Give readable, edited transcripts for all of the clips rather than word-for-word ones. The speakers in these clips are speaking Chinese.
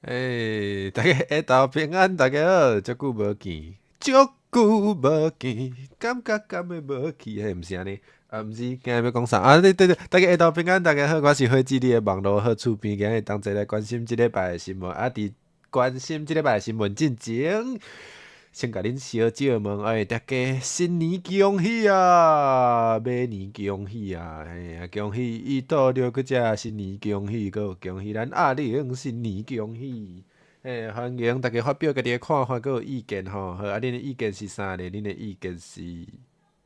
大家下昼平安，大家好，足久无见，足久无见，感觉敢会无去？毋是安尼，毋是，今日要讲啥啊？对对对，大家下昼平安，大家好，我是火鸡你的网络好厝边，今日同齐来关心即礼拜的新闻，伫关心即礼拜的新闻进前，先甲恁小姐问，大家新年恭喜啊！马年恭喜啊！恭喜伊倒了个只新年恭喜，搁有恭喜咱阿玲新年恭喜！欢迎大家发表家己的看法，搁有意见吼。好，恁的意见是啥呢？恁的意见是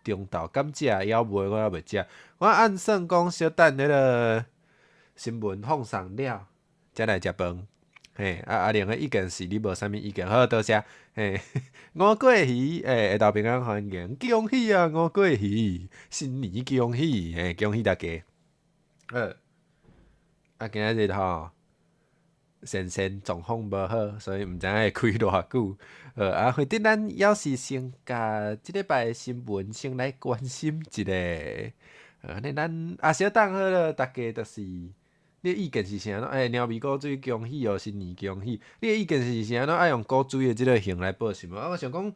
中昼敢食，还袂我还袂食。我按算讲，小等迄个新闻放送了，才来食饭。阿玲的意见是你无啥物意见，好，多谢。五过鱼，下昼平安欢迎，恭喜啊！五过鱼，新年恭喜，恭喜大家。今仔日吼。先状况无好，所以毋知影会开偌久。或者咱要是先甲即礼拜的新闻先来关心一下。安尼咱小等好了，大家就是你意见是啥？猫咪古水恭喜哦，新年恭喜！你意见是啥？爱用古水的即个形来报新闻？我想讲，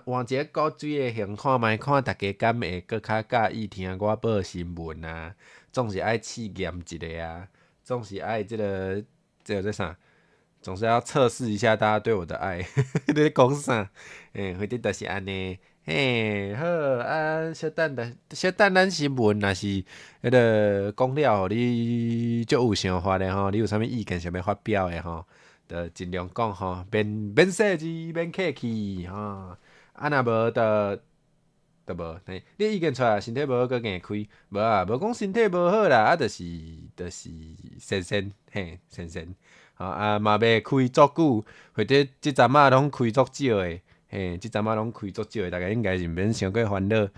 换一个古水的形看觅，看大家敢会搁较介意听我报新闻啊？总是爱试验一下啊，总是爱这个在啥？总是要测试一下大家对我的爱。你在讲啥？或者就是安尼。好啊，小等咱新闻若是迄个讲了，互你足有想法的吼，你有啥物意见想要发表的吼，就尽量讲吼，免细字，免客气吼。若无就无，你意见出来，身体无好，搁硬开，无啊，无讲身体无好啦，就是先，嘛袂开足久，或者即阵仔拢开足少诶，即阵仔拢开足少诶，大家应该是毋免伤过烦恼，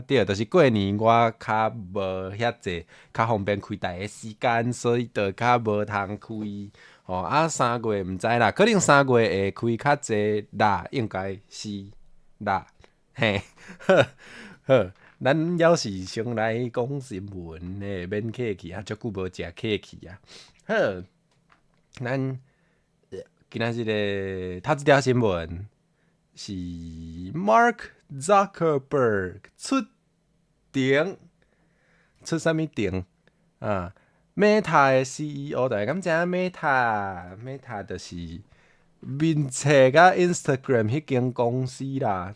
对，就是过年我较无遐济，较方便开大个时间，所以就较无通开。3月毋知啦，可能3月会开较济啦，应该是啦，好，好，咱要是先来讲新闻，免客气啊，足久无食客气啊。好，咱今仔日的头一条新闻是 Mark Zuckerberg 出啥物庭啊？Meta 的 CEO， 大家敢知影 Meta 就是面册甲 Instagram 迄间公司啦。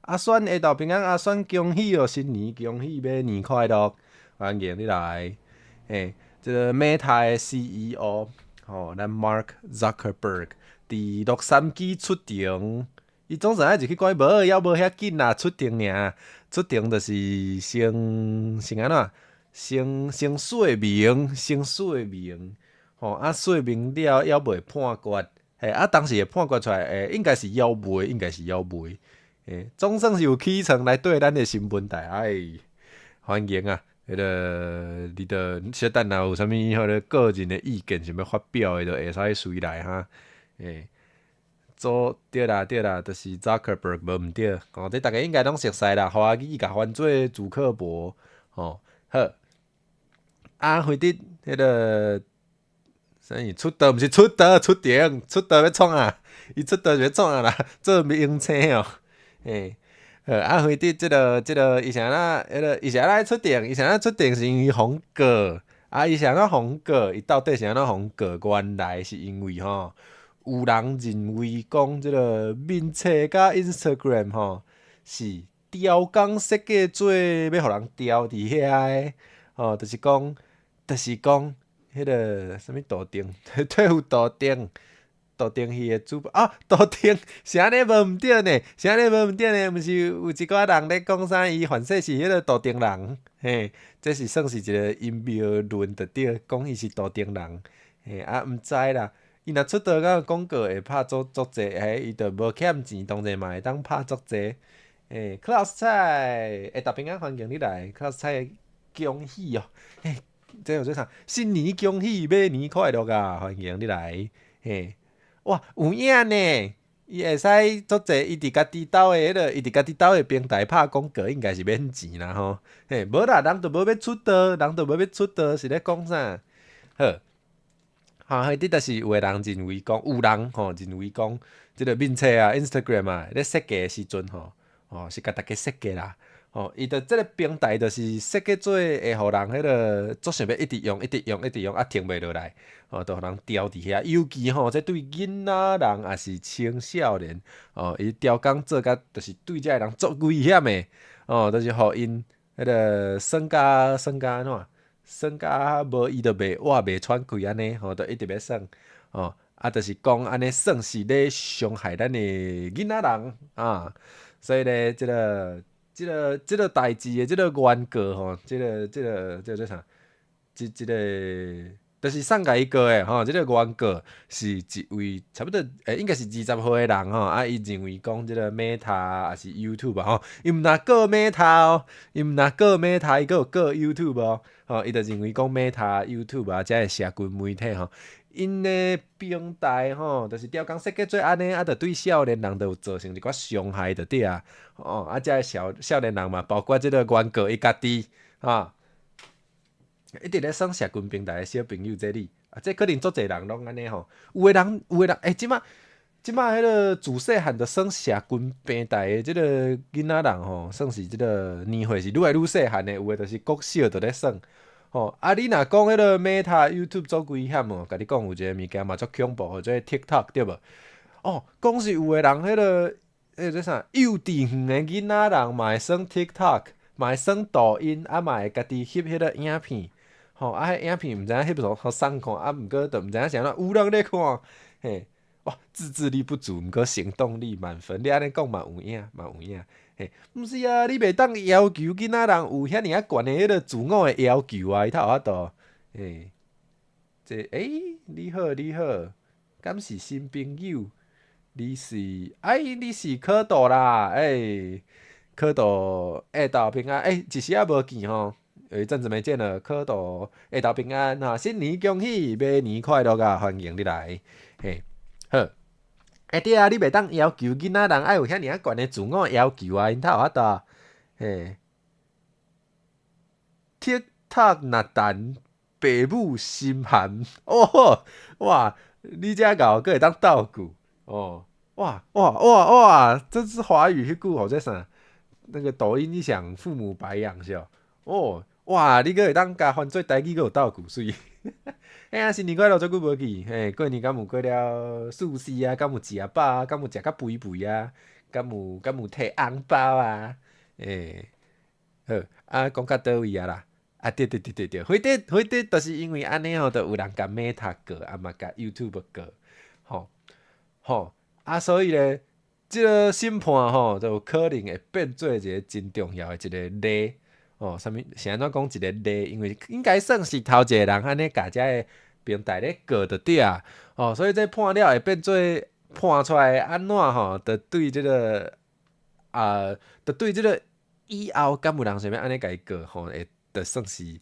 阿选下昼平安，阿选恭喜哦，新年恭喜，马年快乐，欢迎你来。这个 Meta 的 CEO，咱 Mark Zuckerberg 伫洛杉矶出庭。伊总是爱入去关无，还无遐紧啦，出庭尔，出庭就是先安怎？先说明，说明了还未判决，当时的判决出来，应该是还未，总算是有起床来对咱的新闻台，欢迎啊！你著小等若有啥物迄个个人的意见想要发表的，就会使随来哈，对啦，就是 Zuckerberg 无毋对，这大家应该拢熟悉啦，华语甲翻做祖克伯，好。或者迄个啥物出道毋是出庭要创啊？伊出道就要创啊啦，做明星哦，或者即个伊啥啦，伊啥啦出庭？伊啥啦出庭是因为红过，伊啥啦红过？伊到底是安怎红过？原来是因为有人认为讲即个面册甲 Instagram 是雕工设计做要互人雕伫遐的，就是讲，迄个啥物杜定，退伍杜定系的主啊，杜定是安尼无毋对呢？毋是有一寡人咧讲啥？伊反说是迄个杜定人，这是算是一个阴谋论着对，讲伊是杜定人，毋知啦。伊若出道甲广告会拍足济，伊着无欠钱，当然嘛会当拍足济。Klaus 菜，大平安欢迎你来，Klaus 菜恭喜哦！这有做啥？新年恭喜，马年快乐啊！欢迎你来。哇，有影呢！伊会使足济，伊伫家己兜的伊伫家己兜的平台拍广告，应该是免钱啦吼。无啦，人都无要出道，是咧讲啥？好，迄啲就是有诶人认为讲，有人认为讲，即个面册啊、Instagram 啊，咧设计诶时阵是甲大家设计啦。伊着即个平台就是设计做会互人迄个做想要一直用、一直用、一直用，停袂落来，着互人调伫遐。尤其这对囡仔人也是青少年，伊调工做甲，就是对遮个人足危险诶，就是互因迄个身家安怎？算甲无伊着袂活袂喘气安尼，着一直要算，就是讲安尼算是咧伤害咱诶囡仔人啊。所以咧，即个代志诶，即个原告即个叫做啥？即个就是送甲伊告诶即个原告是一位差不多应该是20岁诶人伊认为讲即个 Meta 还是 YouTube 伊毋若告 Meta 伊毋若告 Meta，伊阁有告 YouTube 伊就认为讲 Meta、YouTube 遮个社群媒体因诶平台就是调工设计做安尼，着对少年人着有造成一寡伤害着对啊。遮个少年人嘛，包括即个原告伊家己一直咧耍社群平台诶小朋友这里这可能足侪人拢安尼有诶人即马迄个自细汉着耍社群平台诶即个囡仔人算是即个年岁是愈来愈细汉诶，有诶就是国小着咧耍。你若讲迄个 Meta、YouTube 足危险甲你讲有一个物件嘛足恐怖，即个 TikTok 对无？讲是有诶人迄个即啥幼稚园诶囡仔人嘛会耍 TikTok，嘛会耍抖音，嘛会家己翕迄个影片。迄影片毋知影翕互送看，毋过着毋知影是安怎有人咧看，嘿，哇，自制力不足，毋过行动力满分。你安尼讲嘛有影，嘿，毋是啊，你袂当要求囡仔人有遐尔悬诶迄个自我诶要求啊，伊头法度，嘿，你好，敢是新朋友？你是蝌蚪啦，蝌蚪下昼平安，一时也无见有一阵子没见了，蝌蚪下昼平安新年恭喜，马年快乐啊！欢迎你来，嘿，好。对啊，你袂当要求囡仔人爱有遐尔悬的自我要求啊，因头有法度，嘿，TikTok 若等爸母心寒哇，你遮敖佫会当倒句哇，这是华语迄句这啥？那个抖音一响，父母白养是哇，你佫会当甲犯做台语佫有倒句水。新年快乐！足久无见，过年敢有过了舒适啊？敢有食饱啊？敢有食较肥肥啊？敢有摕红包啊？好讲到倒位啊啦？对，迄啲就是因为安尼就有人甲 Meta 过，嘛甲 YouTube 过，所以咧，即个审判就有可能会变做一个真重要的一个例。啥物是安怎讲一个例？因为应该算是头一个人安尼甲遮个平台咧过着对啊。所以这判了会变做判出来安怎着对即个着对即个以后敢有人想要安尼甲伊过会着算是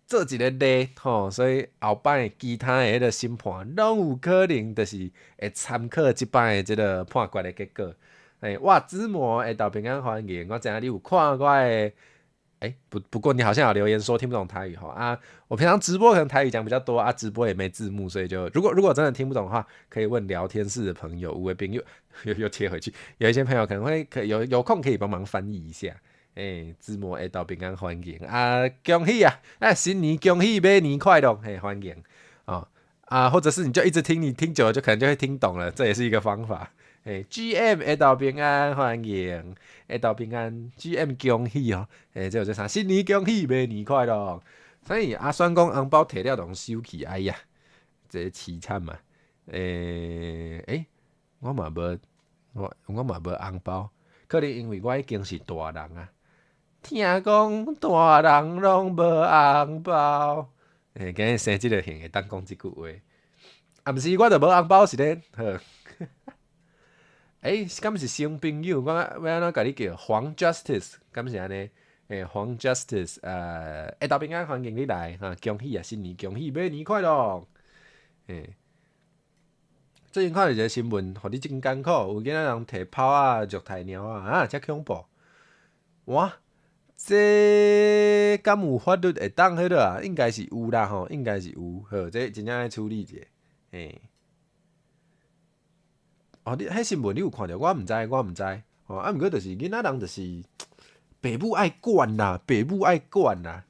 做一个例所以后摆其他的迄个审判拢有可能就是会参考即摆的即个判决的结果。哇，子模下昼平安欢迎，我知影你有看我的。不过你好像有留言说听不懂台语我平常直播可能台语讲比较多直播也没字幕，所以就如果真的听不懂的话，可以问聊天室的朋友，有位朋友又切回去，有一些朋友可能会有空可以帮忙翻译一下。字幕下晝平安歡迎恭喜新年恭喜，馬年快樂，歡迎或者是你就一直聽，你聽久了就可能就會聽懂了，這也是一個方法。GM 下晝平安歡迎，下晝平安 GM 恭喜這就啥新年恭喜，馬年快樂。所以算講紅包摕了攏收起，哎呀，這凄慘嘛。我嘛無紅包，可能因為我已經是大人聽講大人攏無紅包，今日生即個慶會當講即句話，毋是我著無紅包是咧好。敢是新朋友，我要安怎甲你叫黃 Justice， 敢是安尼？黃 Justice， 下晝平安歡迎你來恭喜新年恭喜，馬年快樂。最近看到一個新聞，互你真艱苦，有囡仔人摕炮虐待貓遮恐怖，哇！这敢有法律会当迄落啊？应该是有啦吼，应该是有。好，这真正爱处理者，嘿。哦，迄新闻你有看着？我毋知，我毋知。哦，啊，毋过就是囡仔人就是爸母爱管啦，爸母爱管啦。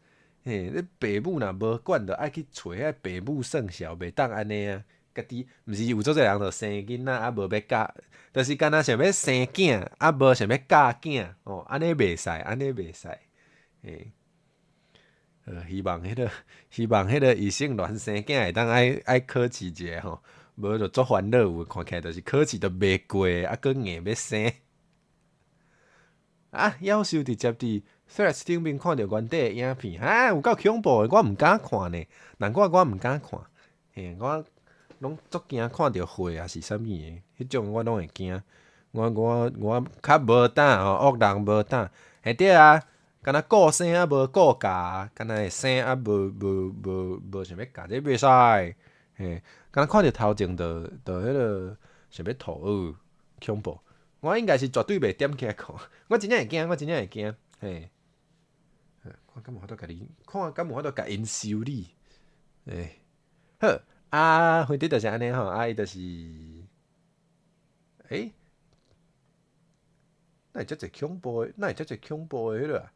嘿，你爸母若无管，着爱去找遐爸母算数，袂当安尼啊。家己毋是有做侪人着生囡仔啊，无要教，就是敢若想要生囝，啊无想要教囝，哦，安尼袂使，安尼袂使。嘿，希望迄个异性恋生囝会当爱考试者吼，无就足烦恼有，看起来就是考试都袂过，啊，佫硬要生。啊，夭寿直接伫 Threads 顶面看到原底的影片，哈，有够恐怖的，我毋敢看呢，难怪我毋敢看。嘿，我拢足惊看到血啊是啥物的，迄种我拢会惊。我较无胆吼，恶人无胆，嘿对啊，敢若顾生啊无顾教，敢若会生啊无想要教，这袂使。嘿，敢若看到头前就迄落想要吐，恐怖。我应该是绝对袂点起来看，我真正会惊，我真正会惊，嘿。看敢有法度甲你，看敢有法度甲因修理，诶，好啊，反正就是安尼吼，啊伊就是哪会遮济恐怖诶？哪会遮济恐怖诶？迄落啊？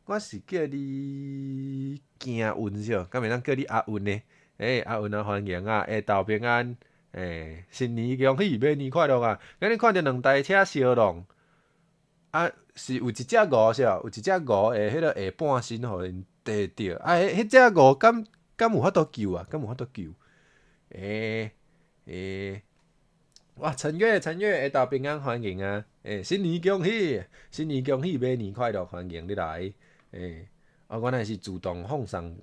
我是叫你行运是哦，敢袂当叫你阿运呢？阿运啊，欢迎啊，下昼平安，新年恭喜，马年快乐啊！今日看到两台车相撞，啊，是有一只鹅是哦，有一只鹅诶，迄个下半身互因跌着，啊，迄只鹅敢有法度救啊？敢有法度救？哇！陈月，下昼平安，欢迎啊！新年恭喜，新年恭喜，马年快乐，欢迎你来。原来是自动放送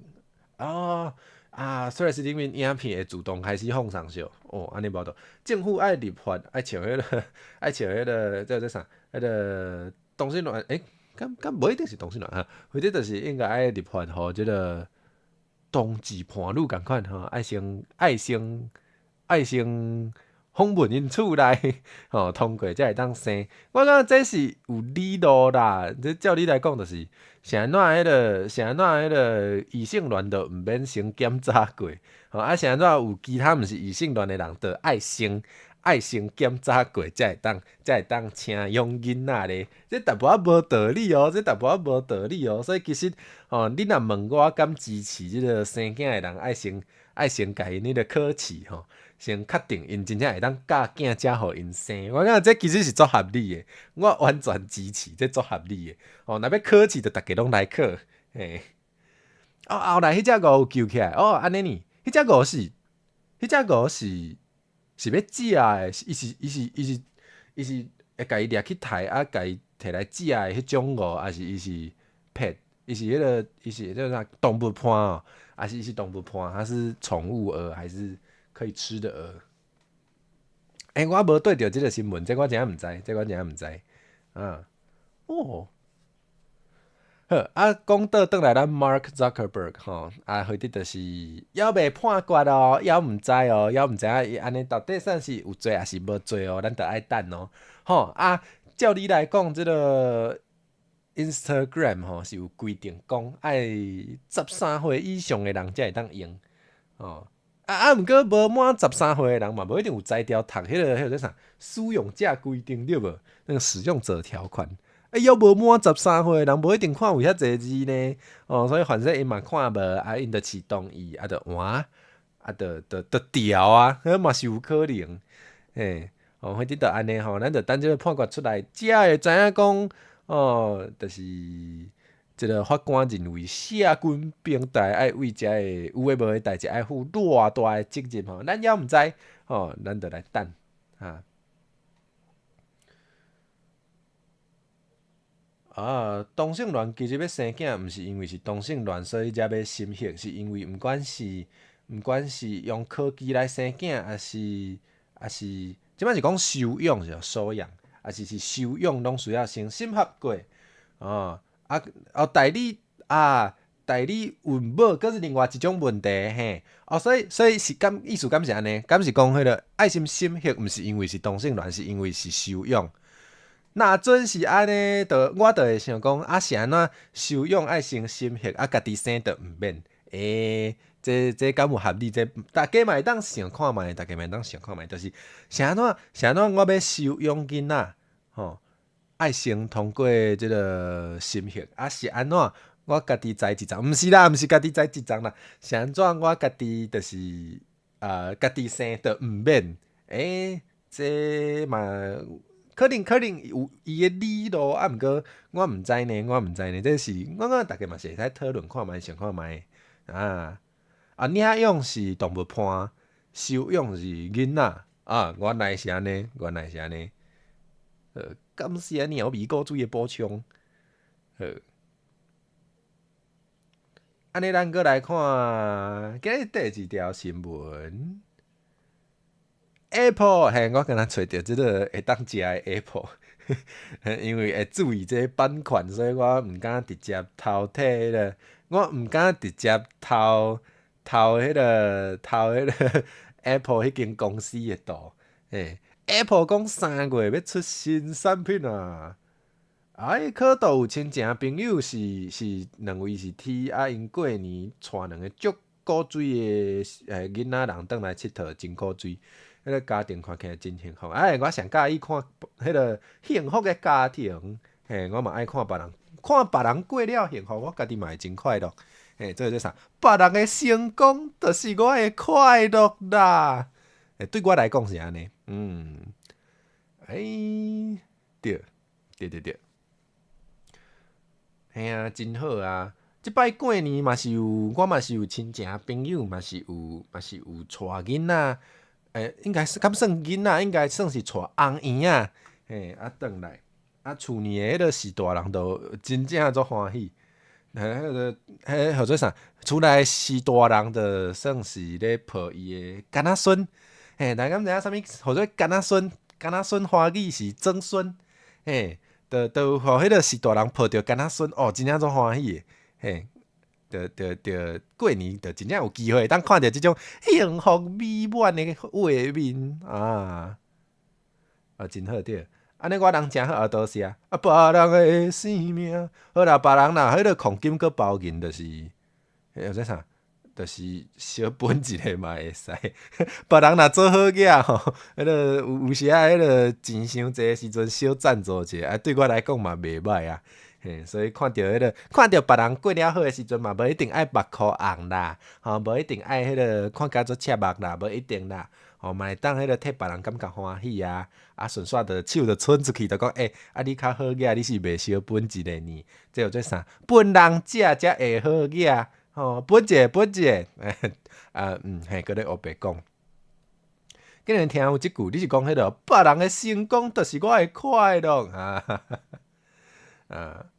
虽然是里面影片会自动开始放送是哦，安尼无错。政府爱立法，爱像迄个，爱像迄个叫做啥？迄个同性恋，敢无一定是同性恋啊？或者就是应该爱立法，互即个同志伴侣共款吼，爱先访问因厝内吼，通过才会当生。我感觉这是有理路啦。这照你来讲，就是是安怎迄个异性恋都毋免先检查过，吼是安怎有其他毋是异性恋的人，都爱先检查过，才会当请养囡仔咧。这淡薄仔无道理哦，无道理哦。所以其实你若问我敢支持即个生囝的人，爱先甲因迄个考试吼。先确定因真正会当教囝才互因生，我感觉这其实是足合理的，我完全支持，这足合理的。若要考试，就大家拢来考，嘿。后来迄只鹅有救起来，安尼呢？迄只鹅是要食的，伊是会家己掠去刣家己摕来食的迄种鹅，还是伊是 pet？伊是迄个伊是叫啥动物伴哦，还是伊是动物伴？它是宠物鹅还是？可以吃的鹅，我无对着即个新闻，这我真毋知，啊，好，讲倒转来，咱 Mark Zuckerberg 吼，或者就是还未判决哦，还毋知哦，还毋知影伊安尼到底算是有罪还是无罪哦，咱着爱等哦，照理来讲，即个 Instagram 吼是有规定讲，爱13岁以上的人才会当用，毋过无满13岁的人嘛，无一定有才调读迄个啥使用者规定对无？那个使用者条款。要无满13岁的人，无一定看有遐济字呢。所以反正因嘛看无，因着持同意，着换，着调啊，迄嘛是有可能。或者着安尼吼，咱着等即个判决出来，才会知影讲，就是即个法官认为社群平台爱为遮个有诶无诶代志爱负偌大诶责任吼，咱也毋知咱着来等同性恋其实要生囝，毋是因为是同性恋，所以才要心息，是因为毋管是用科技来生囝，还是即摆是讲收养是收养，还是收养拢需要先审核过代理孕母，佫是另外一种问题嘿。所以是意思敢是安尼？敢是讲迄个爱心审核，毋是因为是同性恋，是因为是收养。若准是安尼，我就会想讲，啊是安怎收养爱先心血，啊家己生就毋免。这敢有合理？这大家嘛会当想看觅，大家嘛会当想看觅，就是是安怎我要收养囡仔，吼，爱先通过即个心血，啊是安怎我家己栽一丛？毋是啦，毋是家己栽一丛啦，是安怎我家己就是家己生就毋免？这嘛可能有伊诶理路，啊毋过我毋知呢，这是我大家嘛是会使讨论看觅，想看觅啊。领养是动物伴，收养是囡仔啊，原来是安尼，感谢鸟米果水诶补充。安尼咱过来看今日第二条新闻。Apple 嘿，我敢若找着即个会当食诶 Apple，因为会注意这版权，所以我毋敢直接偷摕迄个，我毋敢直接偷迄个 Apple 迄间公司诶图。Apple 讲3月要出新产品啊！可倒有亲情朋友是两位是 T， 因过年带两个足古水诶囡仔人转来佚佗，真古水。迄个家庭看起来真幸福。我上介意看迄个幸福的家庭。我嘛爱看别人过了幸福，我家己嘛会真快乐。这是啥？别人的成功，就是我的快乐啦。对我来讲是安尼。对。真好啊！即摆过年嘛是有，我嘛是有亲情朋友，嘛是有带囡仔。应该是敢算囡仔，应该算是带翁婴啊，转来，厝年诶迄个是大人都真正足欢喜，或者啥，厝内是大人就算是咧抱伊诶囡仔孙，大家知影啥物？或者囡仔孙欢喜是曾孙，都互迄个是大人抱着囡仔孙，真正足欢喜诶，着过年着真正有机会，当看着即种幸福美满的画面真好对。安尼我人真好，多谢别人的生命，好啦，别人若迄个黄金搁包银，就是或者啥，就是小分一个嘛会使。别人若做好囝吼，迄个有时迄个钱伤济时阵，小赞助者，对我来讲嘛袂歹啊。所以看到别人过了好诶时阵嘛，无一定爱目眶红啦，无一定爱迄个看甲做赤目啦，无一定啦，嘛会当迄个替别人感觉欢喜啊，顺续着手着伸出去，着讲你较好囝，你是袂小本一个呢？这有做啥？本人食才会好囝，本一个，搁咧黑白讲。今日听有即句，你是讲迄个别人诶成功，就是我诶快乐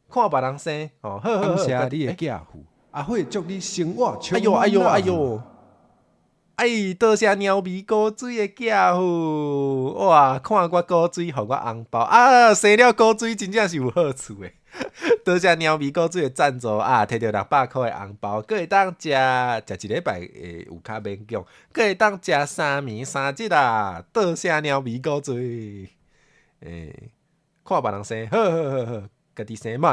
看别人生，好，感谢你的囝父，阿慧祝你生活充满多谢鸟味古水的囝父，哇！看我古水，互我红包生了古水真正是有好处的。多谢鸟味古水的赞助摕到600块的红包，佫会当食一礼拜有较免奖，佫会当食3暝3日啊！多谢鸟味古水，看别人生，好，家己生莫，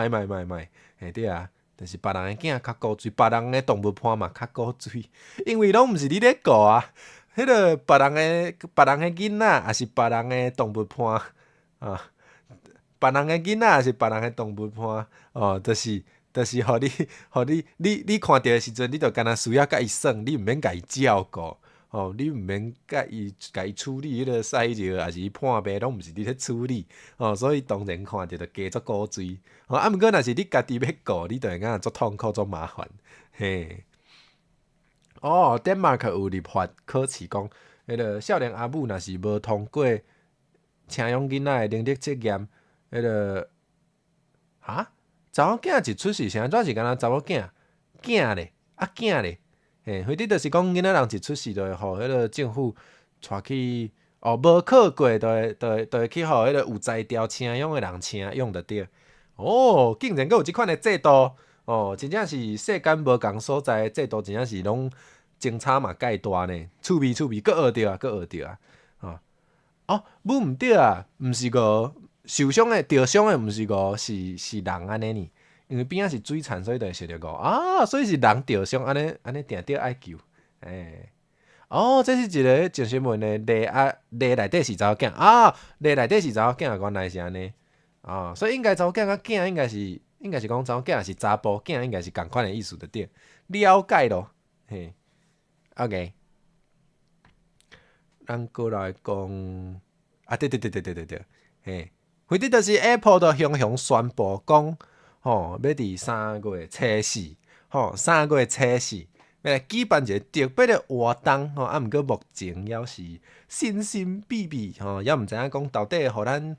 对啊。就是别人诶囝较古水，别人诶动物伴嘛较古水，因为拢毋是你咧顾啊。迄个别人诶囡仔，也是别人诶动物伴别人诶囡仔，也是别人诶动物伴就是互你看到诶时阵，你着干若需要甲伊耍，你毋免甲伊照顾。你毋免甲伊处理迄个屎尿，还是伊破病，拢毋是你咧处理，所以当然看着着加足古锥。毋过若是你家己要顾，你着会感觉足痛苦、足麻烦。丹麦克有立法考试讲，迄个少年阿母若是无通过请养囡仔诶能力测验，迄个查某囝一出世，是安怎是敢若查某囝咧？或者就是讲囡仔人一出世，就会互迄个政府带去无考过，就会去互迄个有才调请养的人请养着对。竟然阁有即款的制度，真正是世间无共所在的制度，真正是拢争吵嘛介大呢。趣味，阁学着啊！母毋对啊，毋是个受伤的、着伤的，毋是五，是人安尼呢。因为边仔是水田，所以就会受着五啊，所以是人着伤安尼定着爱救。哦，这是一个正新闻的例内底是查某囝啊，例内底是查某囝，原来是安尼啊，所以应该查某囝甲囝应该是讲查某囝是查甫囝，应该是共款的意思对。了解咯，嘿 ，OK， 咱过来讲啊，对，嘿，反正就是 Apple 都雄宣布讲，要伫3月初4，3月初4。要来举办一个特别的活动，啊，毋过目前还是神神秘秘，也毋知影讲到底互咱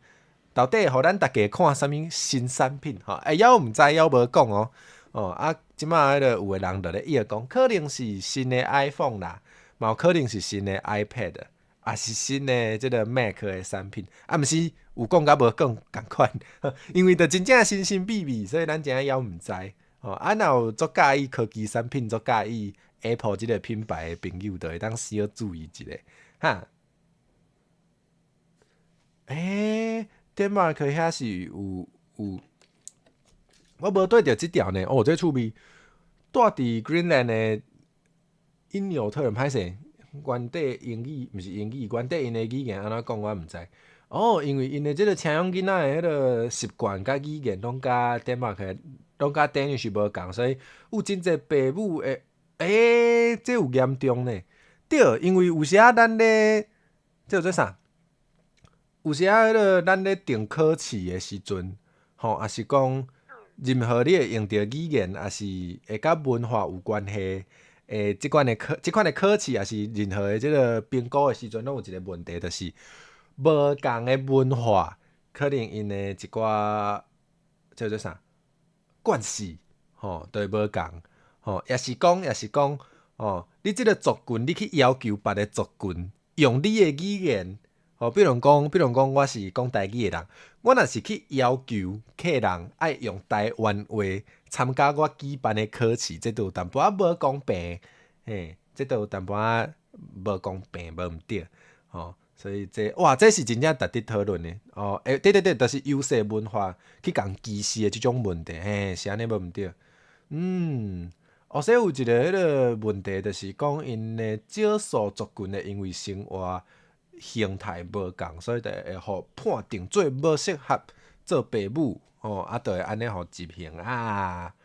大家看啥物新产品，还毋知还无讲啊，即马迄个有诶人就咧伊讲，可能是新诶 iPhone 啦，嘛有可能是新诶 iPad， 也是新诶即个 Mac 诶产品，啊，毋是有讲甲无讲共款，因为着真正神神秘秘，所以咱真正还毋知。啊，若有足介意科技产品、足介意 Apple 即个品牌的朋友，就会当小注意一下，哈。Denmark 遐是有，我无对着即条呢。这趣味，住伫 Greenland 的因纽特人歹势，原底英语毋是英语，原底因的语言安怎讲我毋知。因为因的即个请养囡仔的迄个习惯甲语言拢甲 Denmark 拢甲 Danish 无共，所以有真侪父母会，这有严重呢。对，因为有时啊，咱咧，这做啥？有时啊，迄个咱咧定考试的时阵，也是讲任何你会用到语言，也是会甲文化有关系。即款的考试，也是任何的即个评估的时阵，拢有一个问题，就是无共的文化，可能因的一寡叫做啥惯势，就会无共，也是讲，你即个族群，你去要求别个族群用你的语言，比如讲，我是讲台语的人，我若是去要求客人爱用台湾话参加我举办的考试，这都有淡薄仔无公平，这都有淡薄仔无公平，无毋对，所以这是真正值得讨论的对，就是优势文化去共歧视的即种问题，是安尼无毋对。所以有一个迄个问题，就是讲因的少数族群的因为生活形态无共，所以就会互判定做无适合做父母，就会安尼互执行啊。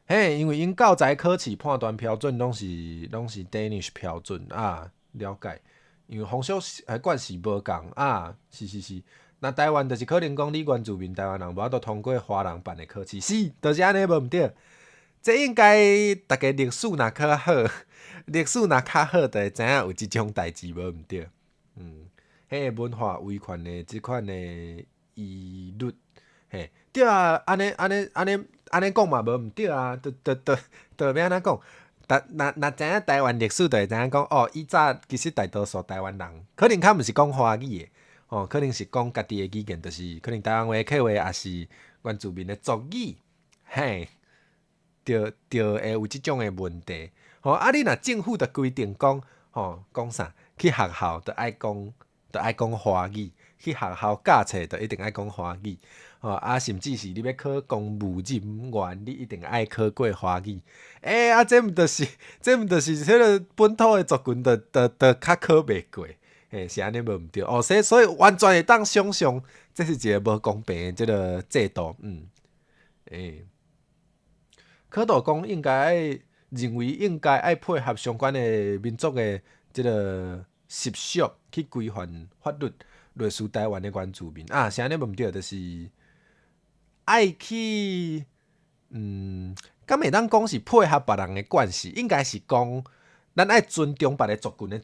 因为因教材考试判断标准拢是 Danish 标准啊，了解。因为风俗惯是无共啊，是。那台湾就是可能讲你原住民台湾人无法度通过华人办的考试，是，就是安尼无毋对。这应该大家历史若较好，就会知影有即种代志无毋对。迄文化维权的即款的疑虑，对啊，安尼讲嘛无毋对啊，要安怎讲？若知影台湾历史，就会知影讲以早其实大多数台湾人可能较毋是讲华语的，可能是讲家己的语言，就是可能台湾话、客话，也是原住民的族语，就会有即种的问题。你若政府就规定讲，讲啥？去学校就爱讲华语，去学校教册就一定爱讲华语。甚至是你要考公务人员，你一定爱考过华语。这毋就是迄个本土的族群，就较考袂过。是安尼无毋对。所以完全会当想象，这是一个无公平的即个制度。考倒讲应该认为应该爱配合相关的民族的即个习俗去规范法律，类似台湾的原住民是安尼无毋对，就是爱去敢会当讲是配合别人的惯势，应该是讲咱爱尊重别个族群的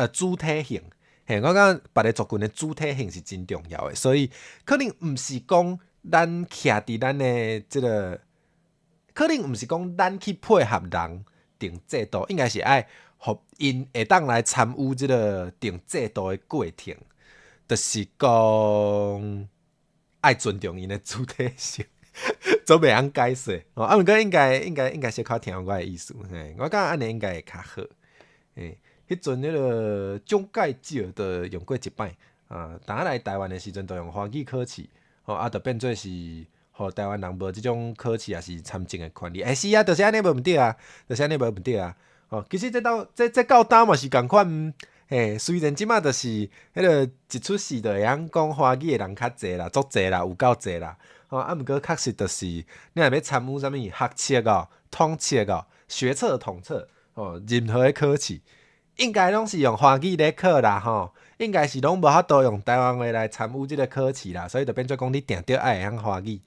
主体性。我感觉别个族群的主体性是真重要的，所以可能毋是讲咱徛伫咱的即个，可能毋是讲咱去配合人定制度，应该是爱互因会当来参与即个定制度的过程，就是讲爱尊重因的主体性，总袂晓解释毋过应该小可听我的意思，我感觉安尼应该会较好。迄阵迄个蒋介石就用过一摆当来台湾的时阵，都用华语考试，就变做是，互台湾人无即种考试也是参政的权利。是啊，就是安尼无毋对啊，就是安尼无毋对啊。其实这到当嘛是共款，虽然即马就是迄个一出世就会晓讲华语的人较济啦，足济啦，有够济啦。毋过确实就是你若要参与啥物学测统测学测统测，任何的考试，应该拢是用华语咧考啦，应该是拢无法度用台湾话来参与即个考试啦，所以就变做讲你定着爱会晓华语，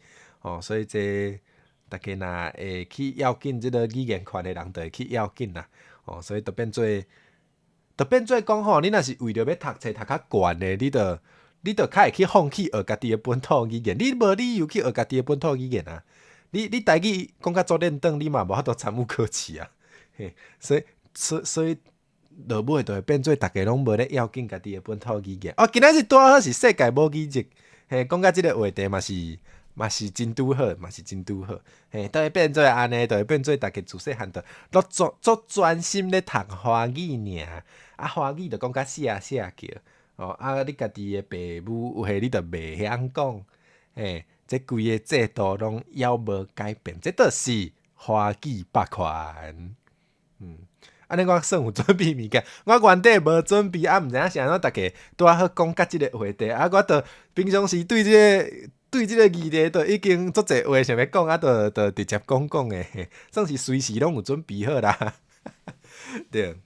所以这大家若会去要紧即个语言权的人，就会去要紧啦，所以就变做讲你若是为着要读册读较悬的，你就较会去放弃学家己的本土语言，你无理由去学家己的本土语言啊！你台语讲较做练长，你嘛无法度参与考试啊！所以落尾就会变做大家拢无咧要紧家己的本土语言。今仔日拄好是世界母语日，讲到即个话题嘛是真拄好，嘛是真拄好。都会变做安尼，就会变做大家自细汉都足专心咧读华语尔，华语就讲甲写叫。你家己的爸母有下你就袂晓讲，这规个制度拢犹无改变，这都是华语霸权。安尼我算有准备物件，我原底无准备，毋知影是安怎大家拄好讲甲即个话题，我就平常时对即个议题都已经足侪话想要讲，就直接讲诶，算是随时拢有准备好啦。对。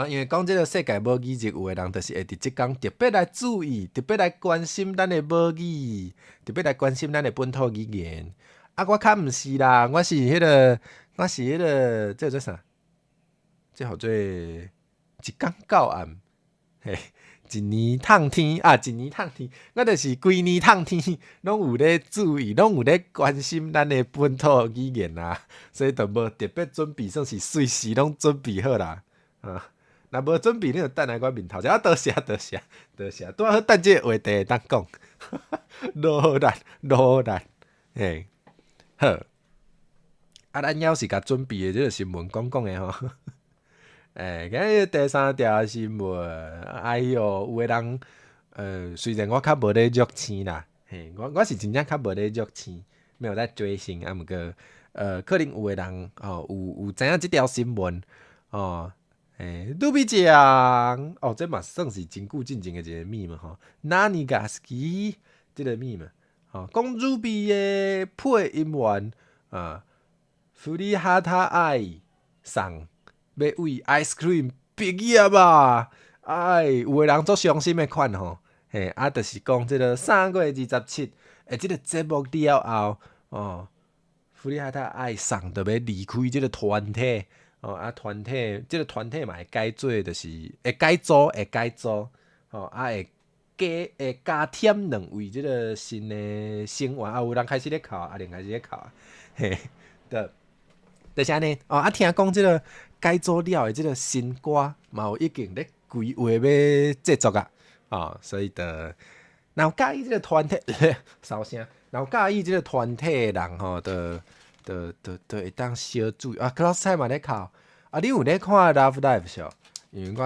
因为讲即个世界母语日，有诶人就是会伫即工特别来注意，特别来关心咱诶母语，特别来关心咱诶本土语言。我较毋是啦，我是迄个，这做啥？这号做一工到暗，一年烫天，我就是规年烫天，拢有咧注意，拢有咧关心咱诶本土语言啦，所以就无特别准备，算是随时拢准备好啦，若无准备，你就等下我面头前。多谢。拄好等即个话题当讲，罗兰，好。咱要是甲准备的即个新闻讲诶吼，今日第三条新闻，哎哟，有诶人，虽然我较无咧热星啦，我是真正较无咧热星，没有在追星，毋过，可能有诶人有知影即条新闻，卢比酱这嘛算是真久之前的一个秘密吼。Nanigaski 这个秘密，讲 Ruby 的配音员弗里哈塔爱送要为 Ice Cream 毕业吧？有个人足伤心的款吼，就是讲这个3月27这个节目了后，弗里哈塔爱送就要离开这个团体。团体即个团体嘛会改做，就是会改组，会加添2位即个新的成员，有人开始咧考，阿玲开始咧考，就是安尼。听讲即个改组了的即个新歌嘛有已经咧规划要制作啊，所以若有介意即个团体，扫声，若有介意即个团体的人吼，就会当小注意Cross 嘛咧考你有咧看 Love Live 少？因为我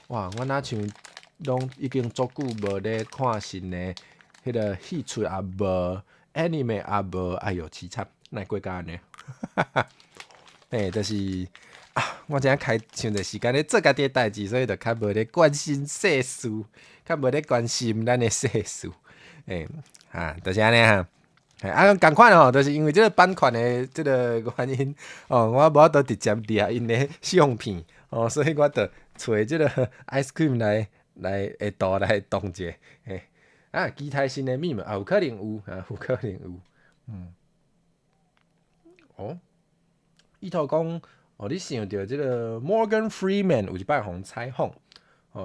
我若像拢已经足久无咧看新的迄个戏出也无 ，anime 也无，哎哟凄惨，哪会过甲安尼？就是我真开像着时间咧做家己诶代志，所以就较无咧关心世事，较无咧关心咱诶世事，就是安尼哈。共款吼，就是因为即个版权的即个原因，我无法度直接掠因的相片，所以我着找即个 ice cream 来下度来动者，期待新的秘密，有可能有，伊头讲，你想着即个 Morgan Freeman 有一摆互采访，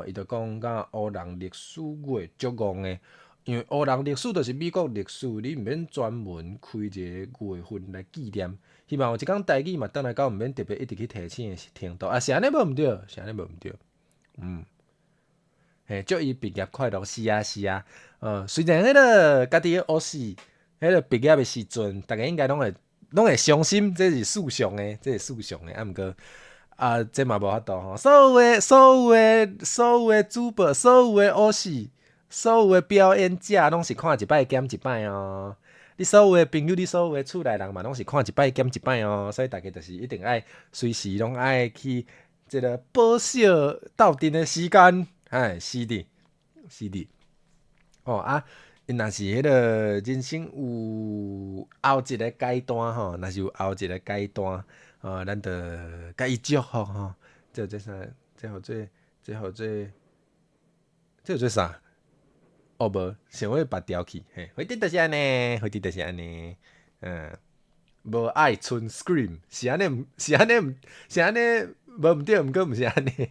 伊就讲甲黑人历史月足戆的。因为黑人历史就是美国历史，你毋免专门开一个月份来纪念。希望有一天台语嘛，等来到毋免特别一直去提醒的程度。是安尼无毋对，祝伊毕业快乐，是啊。虽然迄个家己的学士，迄个毕业的时阵，大家应该拢会伤心，这是事实的，毋过这嘛无法度吼。所有的主播、所有的偶戏、所有的表演者，拢是看一摆减一摆哦。你所有的朋友，你所有的厝内人嘛，拢是看一摆减一摆哦。所以大家就是一定爱随时拢爱去这个报晓斗阵的时间，是的，是的。因若是迄个人生有后一个阶段吼，若是有后一个阶段，咱着甲伊祝福吼。这啥？这号做啥？无，想要拔掉去，嘿，回滴就是安尼，无爱剩 scream， 是安尼，无毋对，毋过毋是安尼，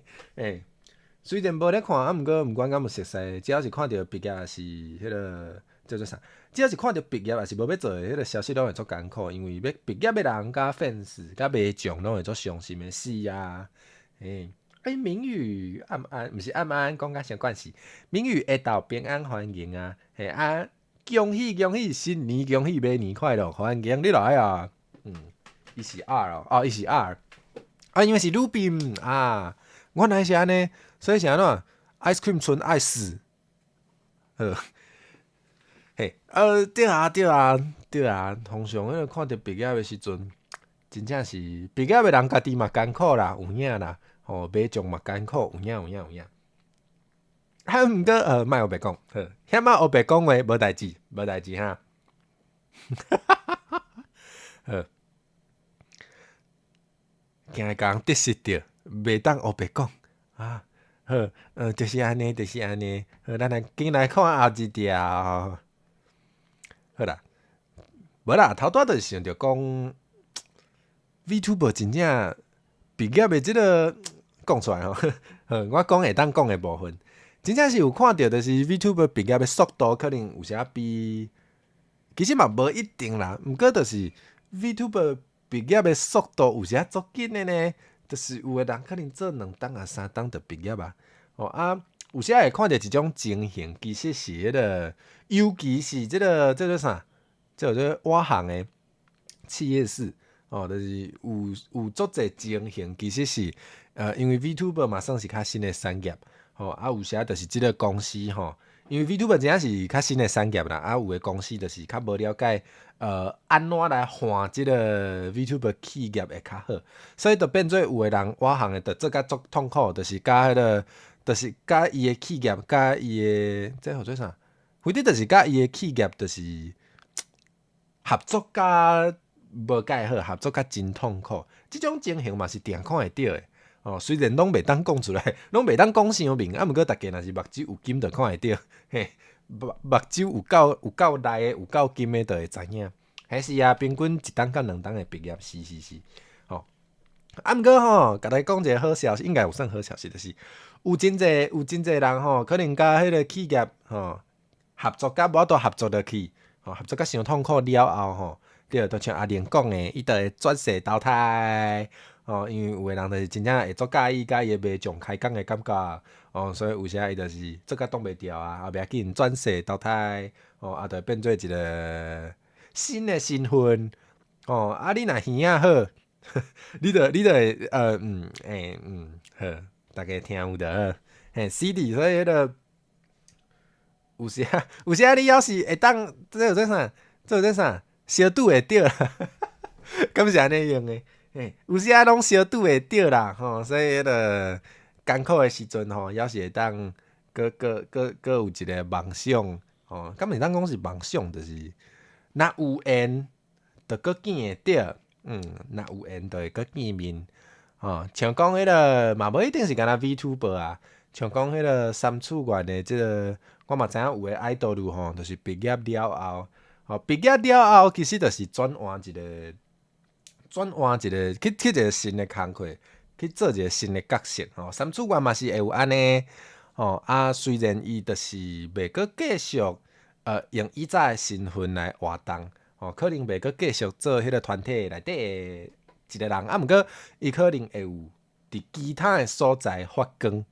虽然无咧看，毋过毋管敢有熟悉，只要是看到毕业是迄个叫做啥，只要是看到毕业也是无要做的迄个消息，拢会足艰苦，因为要毕业的人甲 fans 甲迷众拢会足伤心的死啊！明宇暗毋是暗讲甲相关系，明宇会到平安欢迎啊！恭喜新年，恭喜马年快乐，欢迎你来啊！伊是 R 哦，伊是 R 因为是鲁宾啊，原来是安尼。所以是安怎 ？ice cream 村爱死，对啊，通常迄个看到毕业的时阵，真正是毕业的人家己嘛艰苦啦，有影啦，迷众嘛艰苦，有影。毋过莫黑白讲，遐仔黑白讲话无代志哈。惊会甲人得失着，袂当黑白讲啊。就是安尼，好，咱来紧来看后一条。好啦，无啦，头拄就是想着讲 ，VTuber 真正毕业的即个讲出来吼，我讲会当讲的部分，真正是有看到，就是 VTuber 毕业的速度可能有啥比，其实嘛无一定啦，毋过就是 VTuber 毕业的速度有啥足紧的呢？就是有的人可能做2档啊3档就毕业啊，有时会看到一种情形，其实是迄个，尤其是这个叫做啥，叫做外行的企业式，就是有足侪情形，其实是因为 VTuber 嘛算是较新的产业，有时就是即个公司因为 VTuber 真正是较新的产业啦，有的公司就是较无了解，安怎来换即个 VTuber 企业会较好，所以就变做有的人外行的就做甲足痛苦，就是甲迄个，就是甲伊的企业，甲伊的这叫做啥？或者就是甲伊的企业，就是合作甲无介好，合作甲真痛苦。即种情形嘛是定看会到的。虽然拢袂当讲出来，拢袂当讲伤明，毋过大家若是目睭有金就看会到，目睭有够内的，有够金的，就会知影。迄是啊，平均1档到2档的毕业，是。毋过甲你讲一个好消息，应该有算好消息，就是有真侪人可能甲迄个企业合作甲无法度合作落去，合作甲伤痛苦了后对，就像阿玲讲的，伊就会转世投胎。因为有的人就是真正会足介意甲伊的迷众开讲的感觉，所以有时伊就是做甲挡袂牢啊，袂要紧转世投胎，就变做一个新的身份，你若耳仔好，你就会好，大家听有着CD，所以迄个有时你要是会当做啥，小拄会着啦，敢是安尼用的。有时拢小拄会着啦，所以迄个艰苦的时阵要是会当，搁有一个梦想，敢袂当讲是梦想，就是若有缘，就搁见会着，若有缘就会搁见面，像讲迄个嘛无一定是干那 VTuber 啊，像讲迄个三次元的即个，我嘛知影有诶爱豆路就是毕业了后，毕业了后其实就是转换一个。去一个新的工课，去做一个新的角色三次元嘛是会有安尼虽然伊就是袂阁继续用以前的身份来活动可能袂阁继续做迄个团体内底的一个人毋过伊可能会有伫其他的所在发光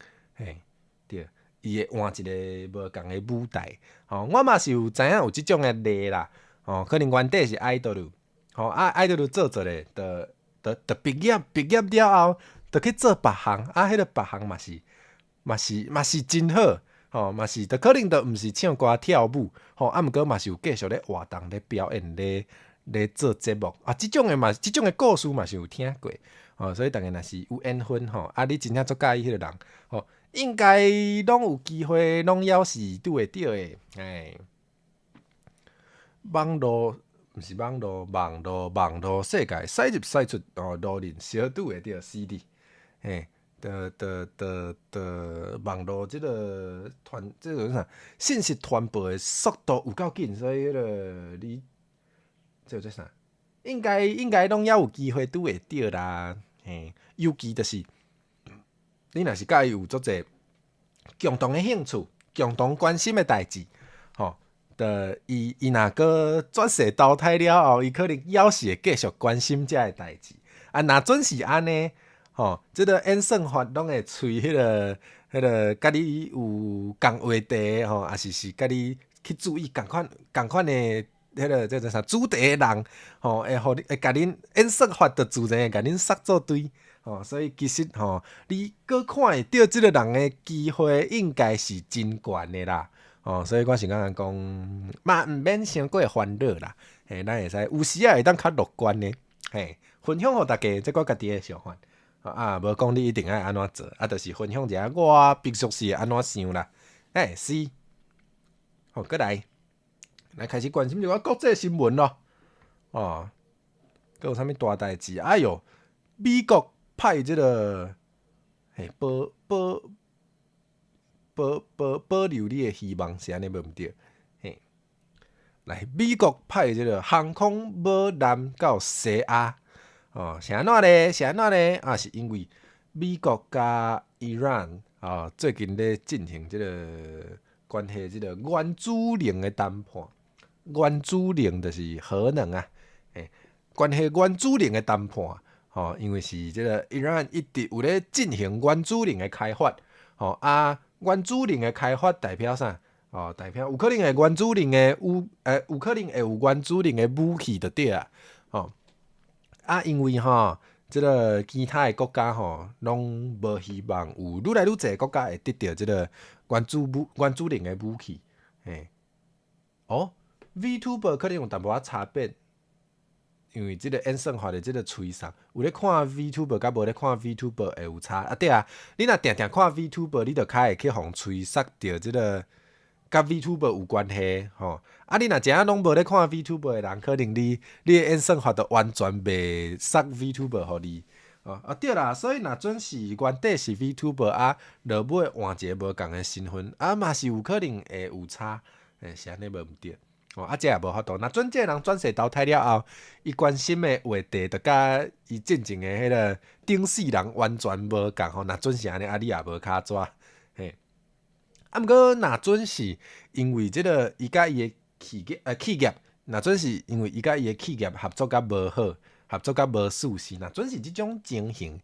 对，伊会换一个无共的舞台我嘛是有知影有即种的例啦可能原底是爱豆路。爱豆做咧，就毕业了后，就去做别项，迄个别项嘛是真好，嘛是，就可能就毋是唱歌跳舞，毋过嘛是有继续咧活动咧表演咧做节目，即种诶故事嘛是有听过，所以逐个若是有缘分，你真正足介意迄个人，应该拢有机会，拢要是拄会着诶，网络世界驶入驶出路人小拄会着 CD， 网络即个即个啥信息传播的速度有够紧，所以迄个你叫做啥？应该拢还有机会拄会着啦，尤其就是你若是甲伊有足侪共同的兴趣、共同关心的代志，伊若个转世投胎了后，伊可能还是会继续关心遮个代志。若准是安尼，即个演算法拢会催迄个甲你有共话题还是甲你去注意共款的迄个叫做啥主题的人，会甲恁演算法就自然会甲恁塞做堆。所以其实你搁看会到即个人的机会，应该是真悬的啦。所以我是感觉讲，嘛毋免伤过烦恼啦。咱会使有时会当较乐观的，分享互大家，即我家己的想法。无讲你一定爱安怎做，就是分享一下我平常时安怎想啦。是，过来开始关心一下国际新闻咯。佫有啥物大代志？哎哟，美国派即个保留你的希望是安尼无毋对？来，美国派即个航空母舰到西亚，是安怎咧？是因为美国甲伊朗最近咧进行即个关系即个原子能的谈判。原子能就是核能啊，关系原子能的谈判。因为是即个伊朗一直有咧进行原子能的开发，原子能的开发代表啥？代表有可能会原子能的有可能会有原子能的武器就对啊。因为即个其他的国家拢无希望有愈来愈侪国家会得到即个原子能的武器。VTuber 可能有淡薄仔差别。因为即个演算法的即个吹送，有咧看 VTuber 甲无咧看 VTuber 会有差。对啊，你若定定看 VTuber， 你就较会去互吹送着即个甲 VTuber 有关系你若真拢无咧看 VTuber 的人，可能你的演算法就完全袂送 VTuber 互你。对啦，所以若准是原底是 VTuber 落尾换一个无共的身份，嘛是有可能会有差，是安尼无毋对。这也无法度。若准这个人转世投胎了后，伊关心的话题，就甲伊进前的迄个顶世人完全无共若准是安尼，你也无卡纸。毋过若准是因为即个伊甲伊的企业，若准是因为伊甲伊的企业合作甲无好，合作甲无舒适，若准是即种情形，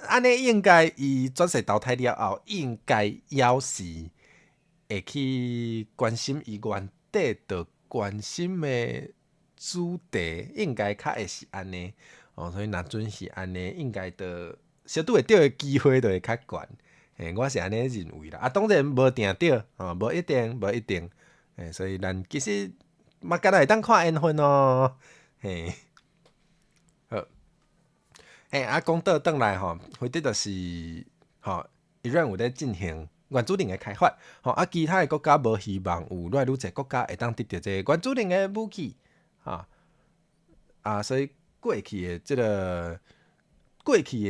安尼应该伊转世投胎了后，应该要是会去关心伊原底着关心的主题，应该较会是安尼。所以若准是安尼，应该着小拄会着的机会就会较悬。我是安尼认为啦。当然无定着，无一定。所以咱其实嘛，敢若会当看缘分咯。好。讲倒转来或者就是伊朗有咧进行原子能的开发，其他的国家无希望有愈来愈侪国家会当得到这个原子能的武器，所以过去的即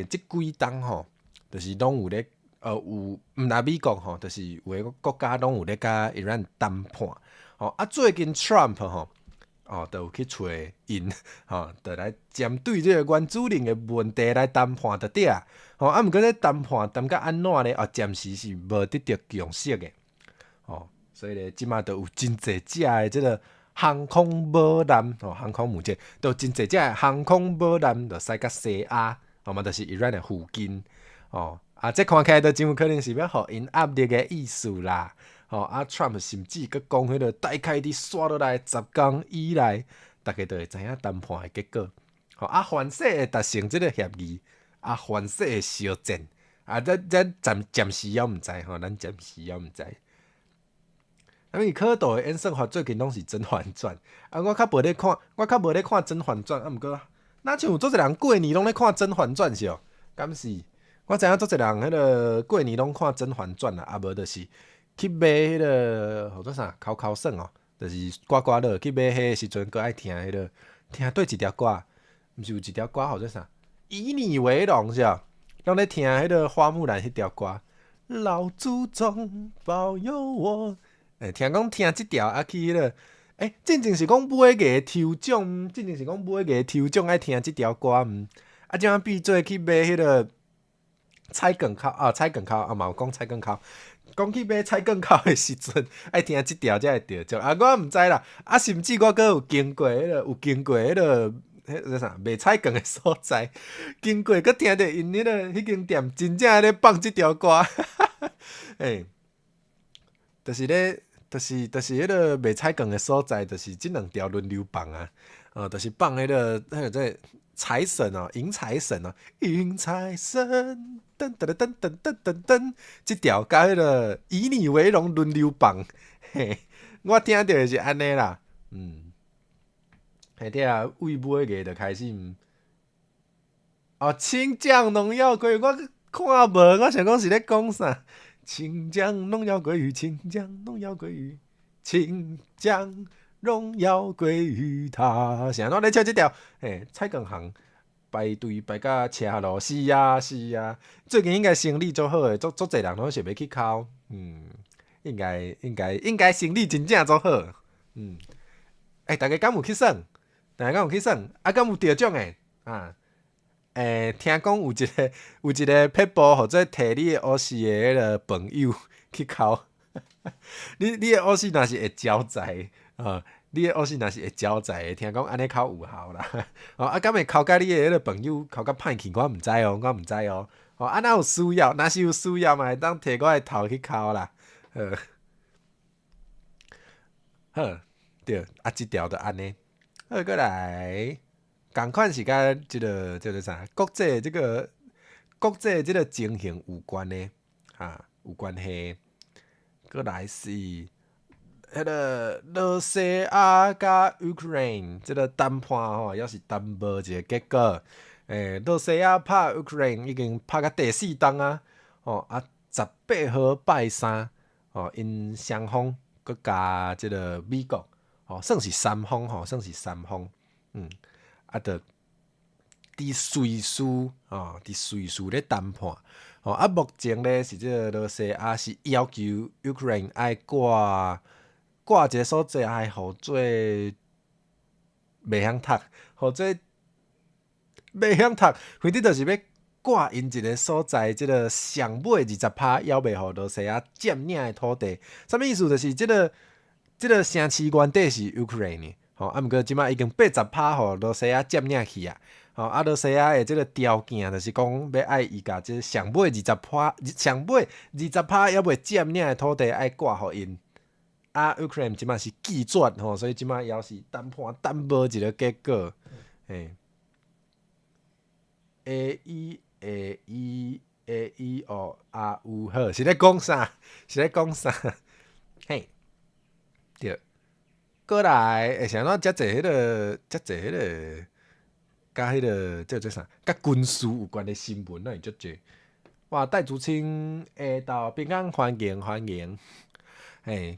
几冬就是拢有咧有毋但美国就是有个国家拢有咧甲伊朗谈判，最近 Trump 就有去找因，就来针对这个原子能的问题来谈判就对啊。毋过咧谈甲安怎咧？暂时是无得到共识的。所以咧，即马就有真侪只的即个航空母舰，航空母舰，都有真侪只的航空母舰，就驶到西亚，嘛，就是伊朗的附近。这看起来就真有可能是要互因压力的意思啦。Trump 甚至佮讲迄个大概伫刷落来10天以内，大家就会知影谈判的结果。反正会达成即个协议，啊反式的烧煎啊，咱暂时还毋知吼，咱暂时还毋知。因为蝌蚪的演算法最近拢是《甄嬛传》，啊，我较无咧看《甄嬛传》，啊，毋过哪像有做一人过年拢咧看《甄嬛传》是哦，敢是？我知影做一人迄个过年拢看《甄嬛传》啊，无就是去买迄个号做啥口口算哦，就是刮刮乐去买迄个时阵，佫爱听迄个听对一条歌，毋是有一条歌号做啥？以你为荣是哦，拢咧听迄个花木兰迄条歌，老祖宗保佑我。听讲听即条啊去迄个，真正是讲每个抽奖，爱听即条歌毋？啊，即摆变做去买迄个菜梗口啊，嘛有讲菜梗口，讲去买菜梗口的时阵，爱听即条才会得奖。啊，我毋知啦，啊，甚至我佫有经过迄个，迄啥卖菜梗的所在，经过佫听着因迄间店真正咧放即条歌，就是咧。就是迄个卖菜梗的所在，就是即两条轮流放啊，就是放迄个财神哦，迎财神哦，迎财神，噔噔噔噔噔噔噔，即条甲迄个以你为荣轮流放，嘿，我听到的是安尼啦，迄条为尾个就开始，青酱农药龟，我看无，我想讲是咧讲啥？青江荣耀归于青江荣耀归于青江荣耀归于他。是安怎咧唱即条？蔡根行排队排到车路，是啊。最近应该生意足好诶，足侪人拢想要去考，应该生意真正足好，大家敢有去算？啊，敢有得奖诶？啊？听讲有一个撇步，或者摕你的乌丝的迄个朋友去考，你的乌丝若是会招财，你的乌丝若是会招财，听讲安尼考有效啦。敢会考甲你的迄个朋友考甲歹去，我毋知哦。哪有需要？若是有需要嘛，会当摕我的头去考啦。好，对，即条就安尼。好，过来。共款是甲即个叫做啥？国际即个情形有关的，有关系。过来是迄个罗西亚甲 Ukraine 即个谈判吼，也是谈无一个结果。罗西亚拍 Ukraine 已经拍到第4档啊，18号拜三，因双方佮加即个美国，算是三方，着伫瑞士咧谈判，目前咧是即个罗西亚是要求 Ukraine 爱挂一个所在，爱互做袂晓读，反正就是要挂因一个所在，即个上尾20%要袂互罗西亚占领的土地。啥物意思？就是即个城市原底是 Ukraine 的，毋过即摆已经80%互罗西亚占领去啊。罗西亚的即个条件就是讲要爱伊甲即上尾20%要袂占领的土地爱挂互因。Ukraine 即摆是拒绝所以即摆也是谈判谈无一个结果。AEO 好，是咧讲啥？嘿，对。过来，像咱遮济迄个，甲迄个叫做啥？甲军事有关的新闻啊，足济。哇，戴竹青下到平安欢迎，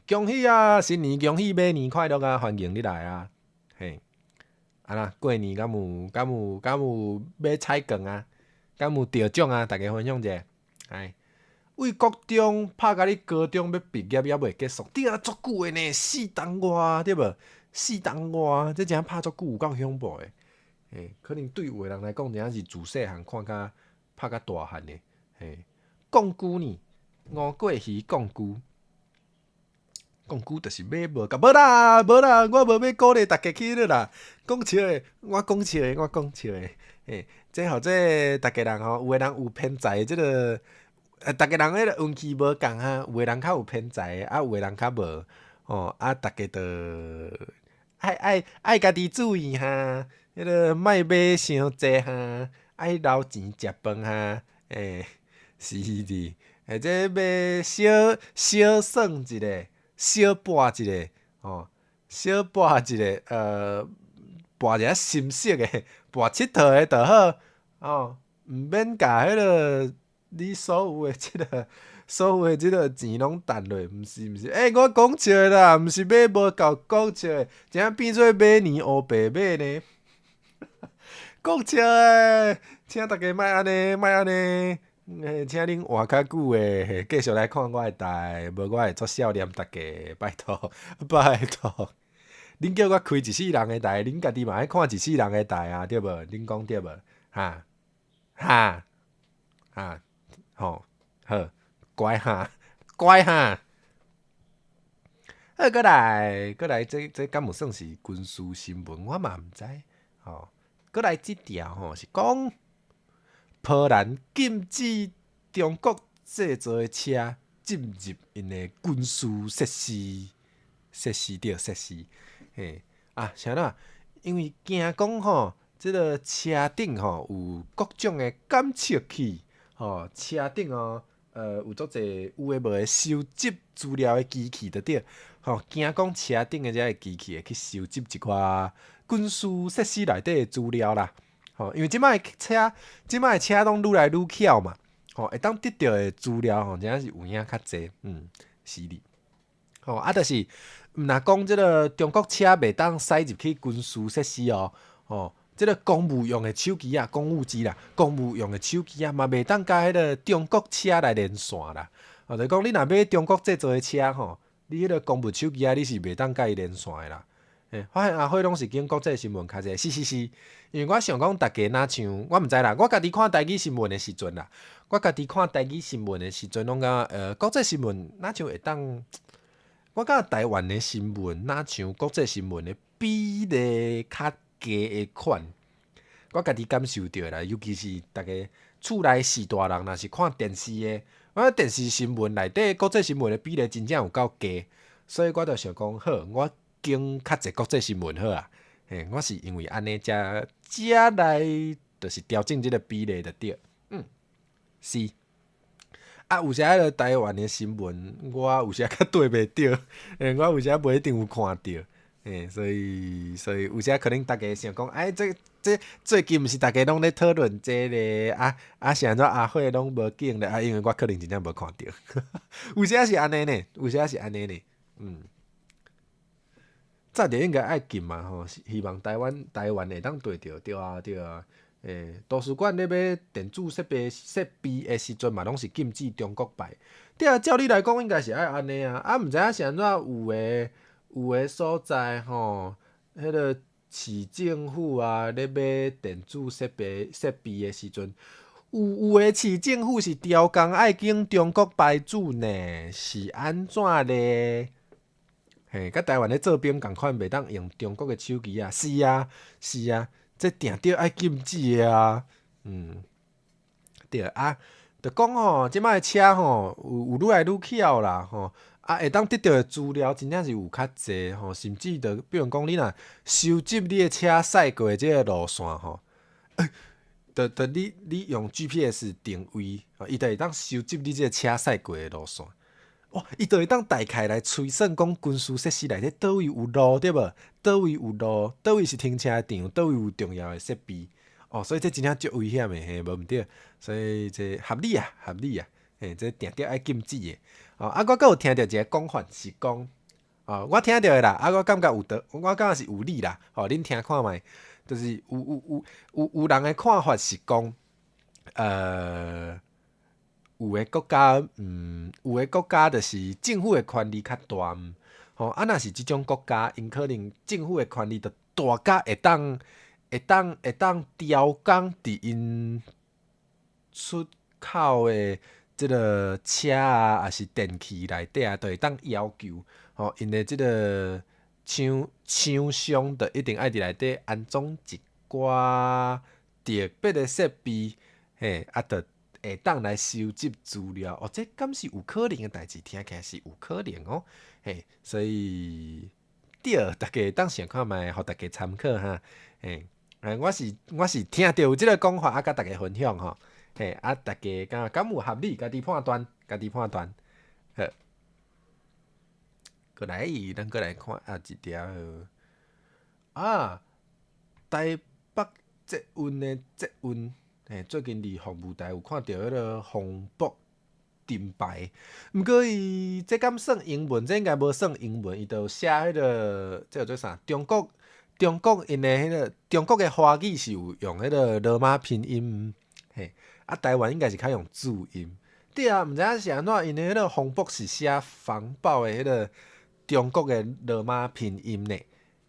恭喜啊！新年恭喜，马年快乐啊！欢迎你来啊！过年敢有买彩券啊？敢有得奖啊？大家分享者，为国中拍甲你高中要毕业也未结束，对啊，足久的呢，4档外对无？4档外，这真拍足久，有够恐怖的。可能对有的人来讲，真是自细汉看甲拍甲大汉的。讲久呢，五过鱼讲久就是买无甲无啦，我无要鼓励大家去了啦。讲笑的，我讲笑的。这或者大家人有的人有偏财，即个。大家人迄个运气无共有的人较有偏财，有的人较无，大家都爱家己注意哈，迄个莫买伤济哈，爱留钱食饭哈，是的，这要小算一个，小博一个，小博一个，博一下心色的，博佚佗的就好，毋免甲迄个你所有的即个钱拢赚落，毋是，我讲笑的啦，毋是买无够讲笑的，怎变做买年乌白马呢？讲笑的，请大家莫安尼，请恁活较久的，继续来看我的台，无我会作少念大家，拜托，恁叫我开一世人的台，恁家己嘛爱看一世人的台啊，对无？恁讲对无？哈，好，乖哈。好，过来，这敢有算是军事新闻？我嘛毋知。过来即条是讲，波兰禁止中国制造的车进入因的军事设施，啥啦？因为惊讲即个车顶有各种的感测器，车顶有足侪有诶无诶收集资料的机器就对，惊讲车顶的遮个机器会去收集一寡军事设施内底的资料啦。因为即摆的车拢愈来愈巧嘛，会当得到的资料真正是有影较济，是哩。就是若讲即个中国车袂当驶入去军事设施即个公务用的手机啊，公务机啦，公务用的手机啊，嘛袂当甲迄个中国车来连线啦。就讲你若买中国制造的车你迄个公务手机啊，你是袂当甲伊连线的啦。发现阿辉拢是经国际新闻较济，是，因为我想讲，大家若像我毋知啦，我家己看台语新闻的时阵啦，拢感国际新闻若像会当，我感觉台湾的新闻若像国际新闻的比例较低的款，我家己感受到啦，尤其是大家厝内四大人，若是看电视的，我电视新闻内底国际新闻的比例真正有够低，所以我就想讲，好，我经较侪国际新闻好啊，我是因为安尼才来，就是调整即个比例就对，是。有时迄个台湾的新闻，我有时较对袂着，我有时无一定有看着，所以有时可能大家想讲，这最近毋是大家拢咧讨论这个是安怎阿辉拢无见咧，因为我可能真正无看着，有时是安尼呢，早点应该爱禁嘛希望台湾会当对着，对啊。图书馆咧买电子设备的时阵嘛，拢是禁止中国牌。对啊，照理来讲应该是爱安尼啊，毋知影是安怎有诶所在迄个市政府啊咧买电子设备的时阵，有诶市政府是调工爱经中国牌子呢，是安怎咧？甲台湾咧做兵共款，袂当用中国诶手机啊？是啊。这定着爱禁止的啊，对啊，就讲即摆车有愈来愈巧啦会当得到的资料真正是有较济甚至就比如讲你若收集你的车驶过的即个路线你用 GPS 定位伊就会当收集你即个车驶过的路线。哇！伊就会当大概来推算讲军事设施内底倒位有路对无？倒位是停车场，倒位有重要的设备所以这真正足危险的无毋对，所以这合理啊，这定着爱禁止的我阁有听到一个讲法是讲我听到的啦我感觉我感觉是有理啦恁听看觅，就是有人的看法是讲有诶国家就是政府诶权力较大，若是即种国家，因可能政府诶权力就大甲会当调工伫因出口诶即个车啊，也是电器内底就会当要求因诶即个厂商就一定爱伫内底安装一寡特别诶设备，就会当来收集资料这敢是有可能的代志，听起来是有可能所以对，大家当想看觅，互大家参考哈我是听到有即个讲法啊，甲大家分享吼。嘿，啊，大家敢有合理？家己判断，家己判断。好，过来，咱过来看啊一条啊，台北捷运的捷运，最近伫服务台有看到迄个洪博停牌，毋过伊这敢算英文？这应该无算英文，伊就写迄个这叫做啥？中国因的迄个中国的华语是有用迄个罗马拼音，嘿，啊台湾应该是较用注音。对啊，毋知影是安怎，因的迄个洪博是写防爆的迄个中国的罗马拼音呢？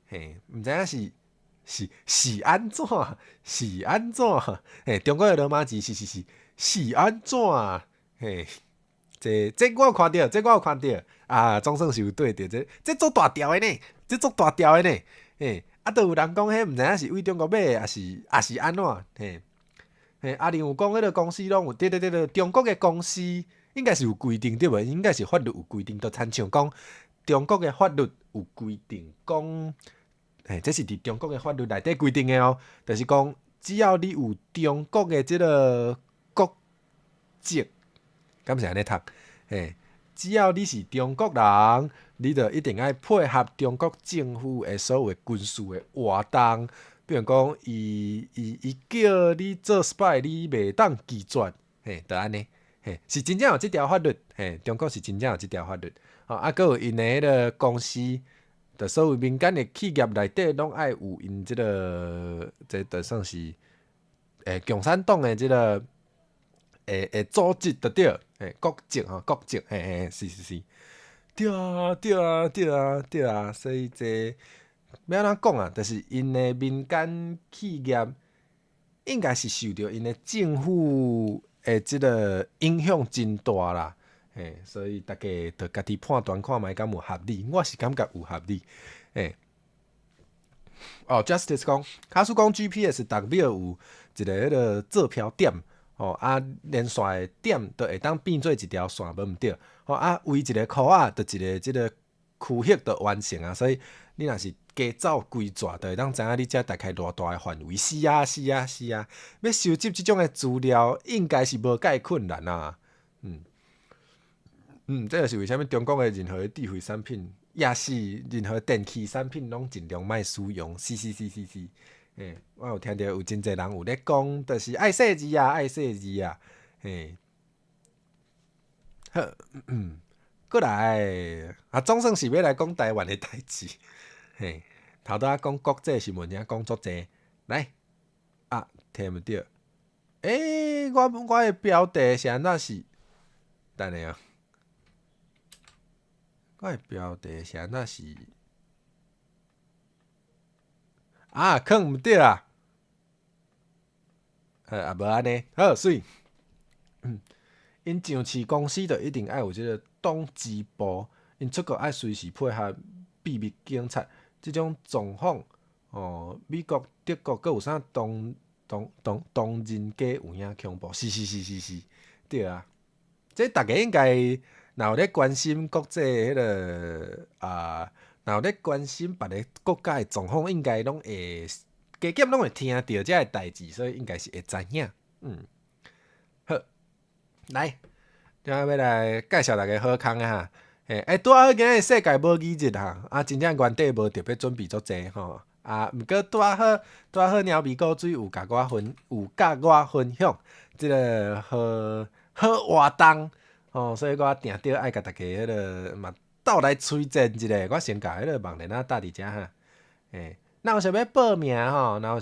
嘿，毋知影是安怎？是安怎？嘿，中国的罗马字是安怎？嘿。这我有看到，这我有看到啊，总算是有对着这做大条的呢，这做大条的呢，嘿，啊，都有人讲，迄毋知影是为中国买的，也是安怎，嘿，啊，另有讲迄个公司拢有，对，中国的公司应该是有规定对无？应该是法律有规定，就亲像讲中国的法律有规定，讲，这是伫中国的法律内底规定的哦，就是讲只要你有中国的即个国籍。敢是安尼读？只要你是中国人，你就一定要配合中国政府的所有的军事的活动。比如讲，伊叫你做 spy， 你袂当拒绝，就安尼。是真正有即条法律，中国是真正有即条法律。啊，佮有因的迄个公司，就所有民间的企业内底拢爱有因即个，这就算是共产党的即个。组织就对，国籍吼，国籍，是，对啊，所以这要安怎讲啊？就是因的民间企业应该是受到因的政府的即个影响真大啦，所以大家着家己判断看觅敢有合理，我是感觉有合理，Justice 讲，假使讲 GPS 代表有一个迄个坐标点。啊，连线的点都会当变做一条线，无毋对。啊，为一个箍仔，就一个即个区域就完成啊。所以你若是加走规逝，就会当知影你遮大概偌大的范围。是啊。要收集即种的资料，应该是无介困难啊。这就是为虾米中国的任何智慧产品，也是任何电器产品，拢尽量莫使用。是。我有听到有真侪人有咧讲，就是爱细字啊，好，过来啊，总算是要来讲台湾的代志。头拄仔讲国际新闻，讲足济，来啊，听毋着。我的标题是安怎是？等下啊，我的标题是安怎是？啊，藏毋对啊！无安尼，好水。因上市公司就一定爱有即个党支部，因出国爱随时配合秘密警察，即种状况，美国、德国，佮有啥同人街有影恐怖？是，对啊。这大家应该若有咧关心国际迄个若有咧关心别个国家的状况，应该拢会加减拢会听到遮个代志，所以应该是会知影。好，来，今仔要来介绍大家好康啊哈。拄好今日世界母语日哈，真正原底无特别准备足济吼。毋过拄好猫咪古水有甲我分享即个好活动所以我定着爱甲大家迄个嘛。斗来推荐一下，我先甲迄个网链搭伫遮哈。若有想要报名吼，若有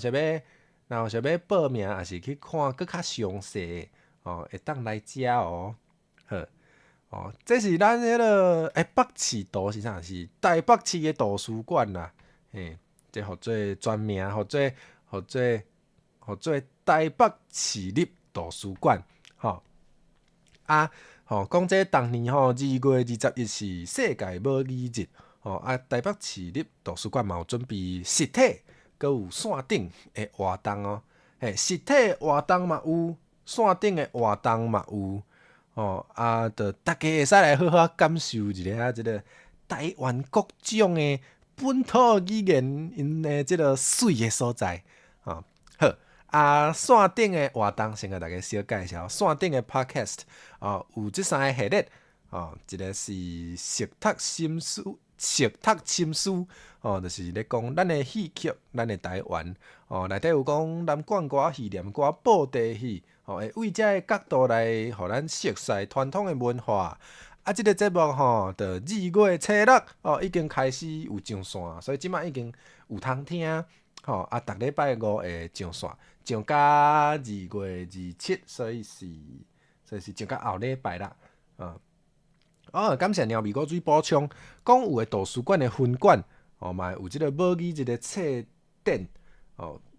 想要报名，也是去看搁较详细会当来遮哦。好，这是咱迄个北市图是啥？是台北市的图书馆啦。这号做全名，号做台北市立图书馆。讲这当年2月21是世界母语日台北市立图书馆嘛有准备实体，佮有线顶的活动哦。实体活动嘛有，线顶的活动嘛有就大家会使来好好感受一下即个台湾各种的本土语言因的即个水的所在好，线顶的活动先甲大家小介绍，线顶的 podcast 有即3个系列一个是熟读心思就是咧讲咱的戏曲，咱的台湾内底有讲南管歌、戏念歌、布袋戏会为遮个角度来互咱熟悉传统的文化。即个节目就2月初6已经开始有上线，所以即摆已经有通听逐礼拜5会上线，上到2月27，所以是上到后礼拜啦。感谢鸟味果水补充，讲有诶图书馆诶分馆嘛有即个母语一个册展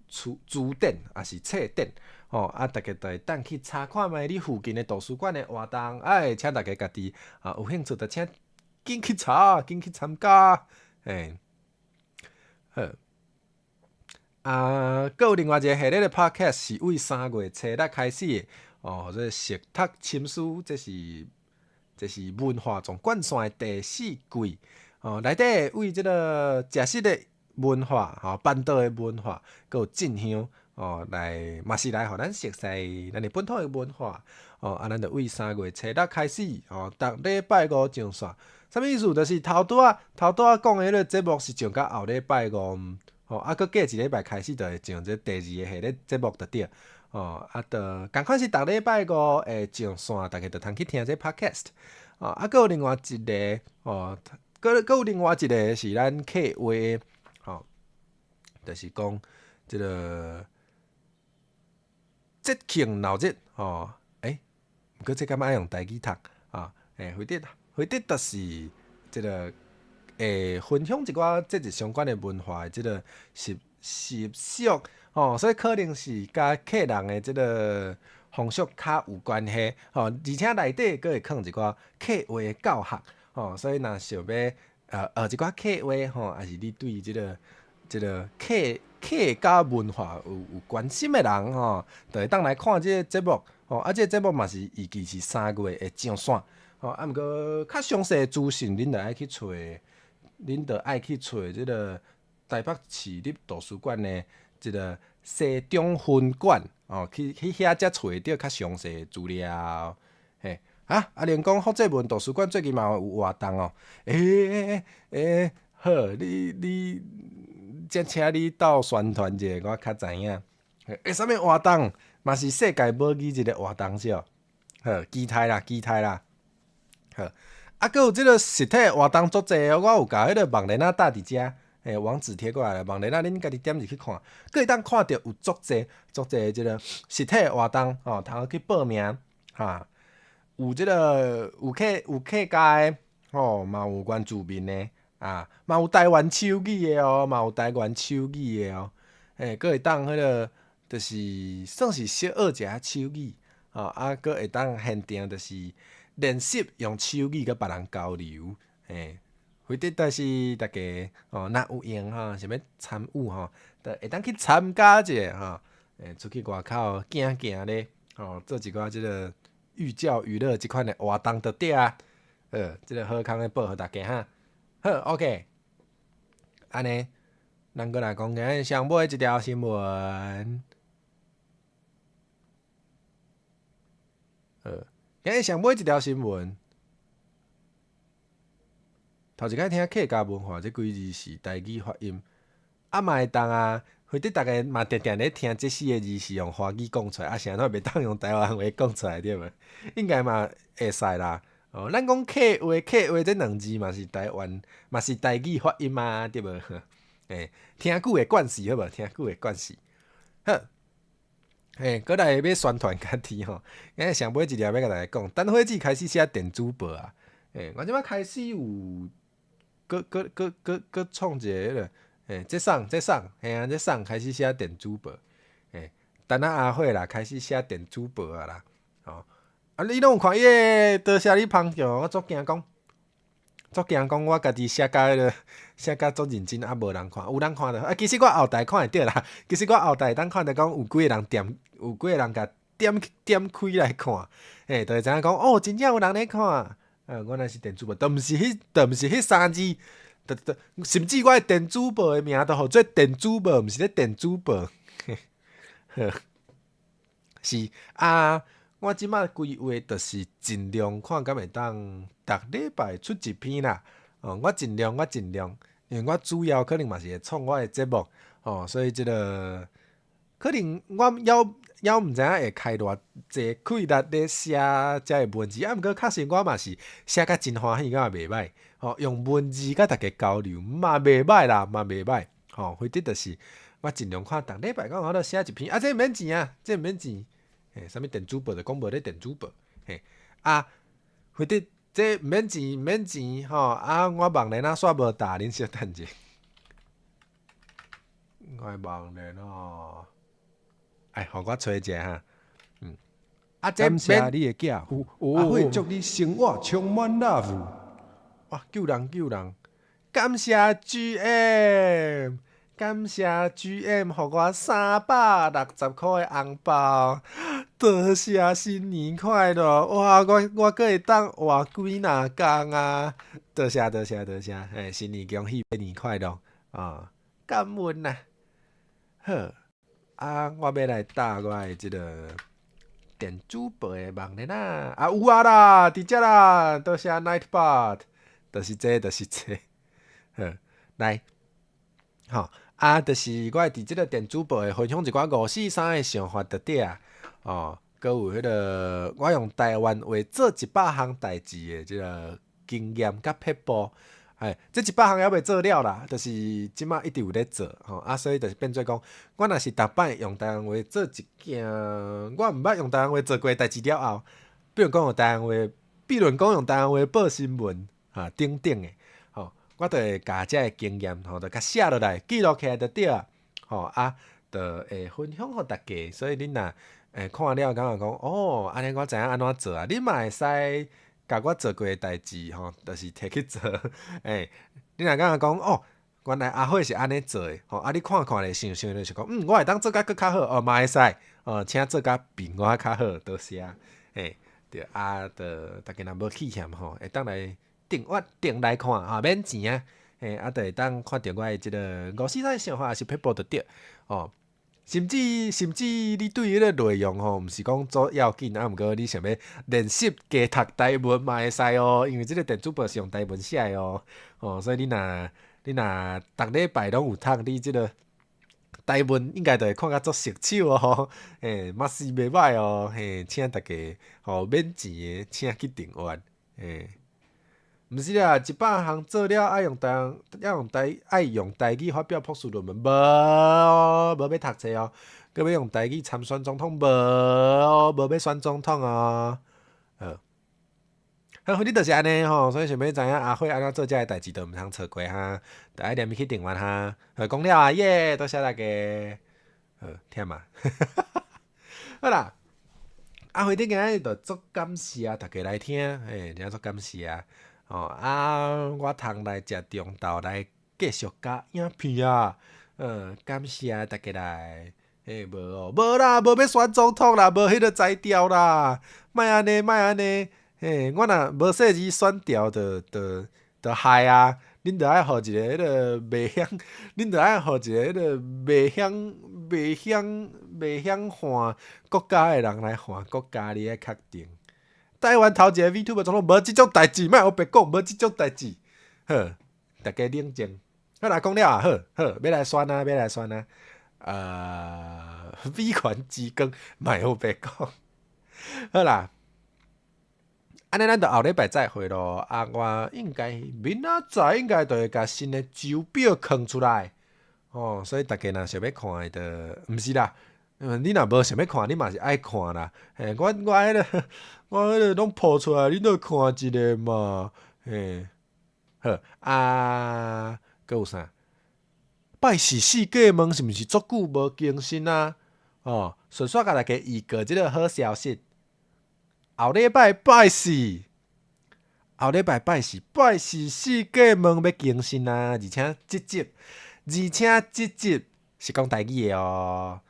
书展也是册展大家就会当去查看觅你附近诶图书馆诶活动，请大家家己有兴趣就请紧去查，紧去参加，好。佫有另外一个系列的 podcast 是为3月初6开始的这熟读心思，这是文化总贯线的第4季内底为即个食食的文化板道的文化，佫有进香来嘛是来互咱熟悉咱的本土的文化咱就为3月初6开始逐礼拜5上线。啥物意思？就是头拄仔讲的迄个节目是上到后礼拜5。佫过一礼拜开始就会上这第2个系列节目就对就共款是逐礼拜5会上线，大家就通去听这 podcast佫有另外一个佫有另外一个是咱客话就是讲即个节庆闹热毋过这敢若爱用台语读或者就是即个。分享一寡节日相关的文化的即个习俗所以可能是甲客人的即个风俗较有关系而且内底佫会放一寡客话的教学所以若想要学一寡客话还是你对即个客家文化有关心的人就会当来看即个节目即个节目嘛是预计是3月会上线毋过较详细的资讯恁就爱去找。恁就爱去找即个台北市立图书馆的即个西中分馆去遐才找到较详细的资料。连讲福州文图书馆最近嘛有活动好，你则请你斗宣传者，我较知影。啥物活动？嘛是世界母语一个活动是哦。好，期待啦。好。佫有即个实体活动足济我有甲迄个网链搭伫遮网址贴过来网链恁家己点入去看，佫会当看到有足济即个实体活动通去报名有即个有客家的嘛有原住民的嘛有台湾手语的嘛有台湾手语的佫会当迄个就是算是小学一下手语佫会当现场就是练习用手语甲别人交流，或者但是大家若有闲想要参与就会当去参加者出去外口行行咧做一寡即个寓教于乐即款的活动就对即个好康的报互大家好 OK， 安尼咱过来讲今日上尾一条新闻今日上尾一条新闻，头一摆听客家文化这几字是台语发音，嘛会当或者大家嘛定定咧听这4个字是用华语讲出来，是安怎袂当用台湾话讲出来对无？应该嘛会使啦。咱讲客话这2字嘛是台湾，嘛是台语发音嘛，对无？听久的惯势好无？听久的惯势，好。过来要宣传家己今日上尾一条要甲大家讲，等会子开始写电子报我即摆开始有搁创一个迄个这送这送开始写电子报等阿慧啦开始写电子报啦你拢有看多谢你捧场，我足惊讲我家己写甲迄个写甲足认真无人看，有人看着其实我后台看会着啦，其实我后台当看着讲有几个人甲点开来看就会知影讲真正有人咧看我若是电子报，都毋是迄3字，甚至我的电子报的名都号做电子报，毋是咧电子报是啊，我即马规划就是尽量看敢会当逐礼拜出一篇啦。我尽量，因为我主要可能嘛是会创我的节目，所以即个可能我还毋知影会开偌济气力咧写遮个文字，毋过确实我嘛是写甲真欢喜，敢也袂歹。用文字甲大家交流嘛袂歹啦，嘛袂歹。或者就是我尽量看逐礼拜讲我都写一篇，这毋免钱啊，这毋免钱。啥物电子报就讲无咧电子报，或者这毋免钱，毋免钱，我网链啊煞无大，恁小等者。我的网链互我找者哈。这感谢你的寄付，阿慧祝你生活充满 love。哇，救人！感谢 GM， 感谢 GM， 互我360块的红包，多谢新年快乐！哇，我阁会当活几若工啊！多谢，新年恭喜，新年快乐感恩啦！好，我要来打我的即个电子报的网链有啊啦，伫遮啦，多谢 Nightbot， 就是这。好，来，就是我会伫即个电子报的分享一寡543的想法伫底搁有迄个我用台湾话做100项代志的即个经验甲撇步。这100项还未做了啦，就是即马一直有咧做所以就是变做讲，我若是逐摆用台湾话做一件我毋捌用台湾话做过的代志了后，比如讲用台湾话报新闻等等的，我就会甲遮个经验就甲写落来，记录起来就对啊，就会分享互大家，所以恁若看了感觉讲安尼我知影安怎做啊，恁嘛会使。甲我做过的代志就是摕去做。你若感觉讲原来阿慧是安尼做的你看咧，想咧是讲我会当做甲佫较好嘛会使请做甲比我较好，多谢。对就大家若无气嫌会当来订来看免钱啊，就会当看到我的即个543想法，还是撇步就对甚至你对迄个内容毋是讲做要紧毋过你想要练习加读台文嘛会使因为即个电子报是用台文写的所以你若逐礼拜拢有读你即个台文，应该就会看甲足熟手嘛是袂歹请大家免钱的请去订阅毋是啦，100项做了爱用台语发表博士论文，无要读册佮要用台语参选总统，无要选总统你就是安尼所以想要知影阿慧安怎做遮个代志，就毋通错过就爱念去订阅讲了耶，多谢大家，忝啊，好啦，阿慧今日就足感谢大家来听，真足感谢我通来食中昼来继续甲影片感谢大家来，无啦，无要选总统啦，无迄个才调啦，莫安尼，我若无说字选调就害啊，恁着爱互一个迄个袂晓，恁着爱互一个迄个袂晓换国家的人来换国家，你爱确定。台湾头一个 VTuber 总统无即种代志，莫互白讲，无即种代志。好，大家冷静。好啦，讲了好，要来选威权之光，莫互白讲。好啦，安尼咱就后礼拜再会咯。我应该明仔载应该就会甲新的周表放出来。所以大家若想要看的，就毋是啦。你若无想要看，你嘛是爱看啦。我迄个拢播出来，你著看一个嘛。好佫有啥？拜四世界门是毋是足久无更新啊？顺续甲大家预告即个好消息。后礼拜拜四世界门要更新而且即集是讲台语的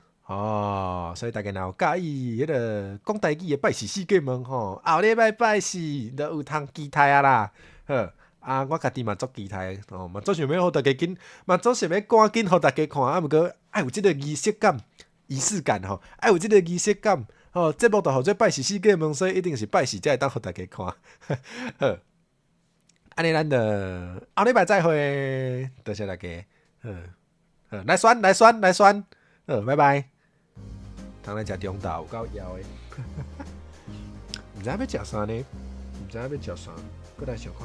所以大家若有介意迄个讲台语的拜四世界门后礼拜拜四就有通期待啦。好我家己嘛足期待嘛足想要互大家嘛足想要赶紧互大家看毋过爱有即个仪式感，仪式感吼，爱有即个仪式感。哦，节目就号做拜喜四界门，所以一定是拜喜才会当互大家看。好，安尼咱就后礼拜再会，多谢大家。来选来选来选，拜拜。通来食中昼有够枵的，毋知影要食啥呢？毋知影要食啥，搁来想看。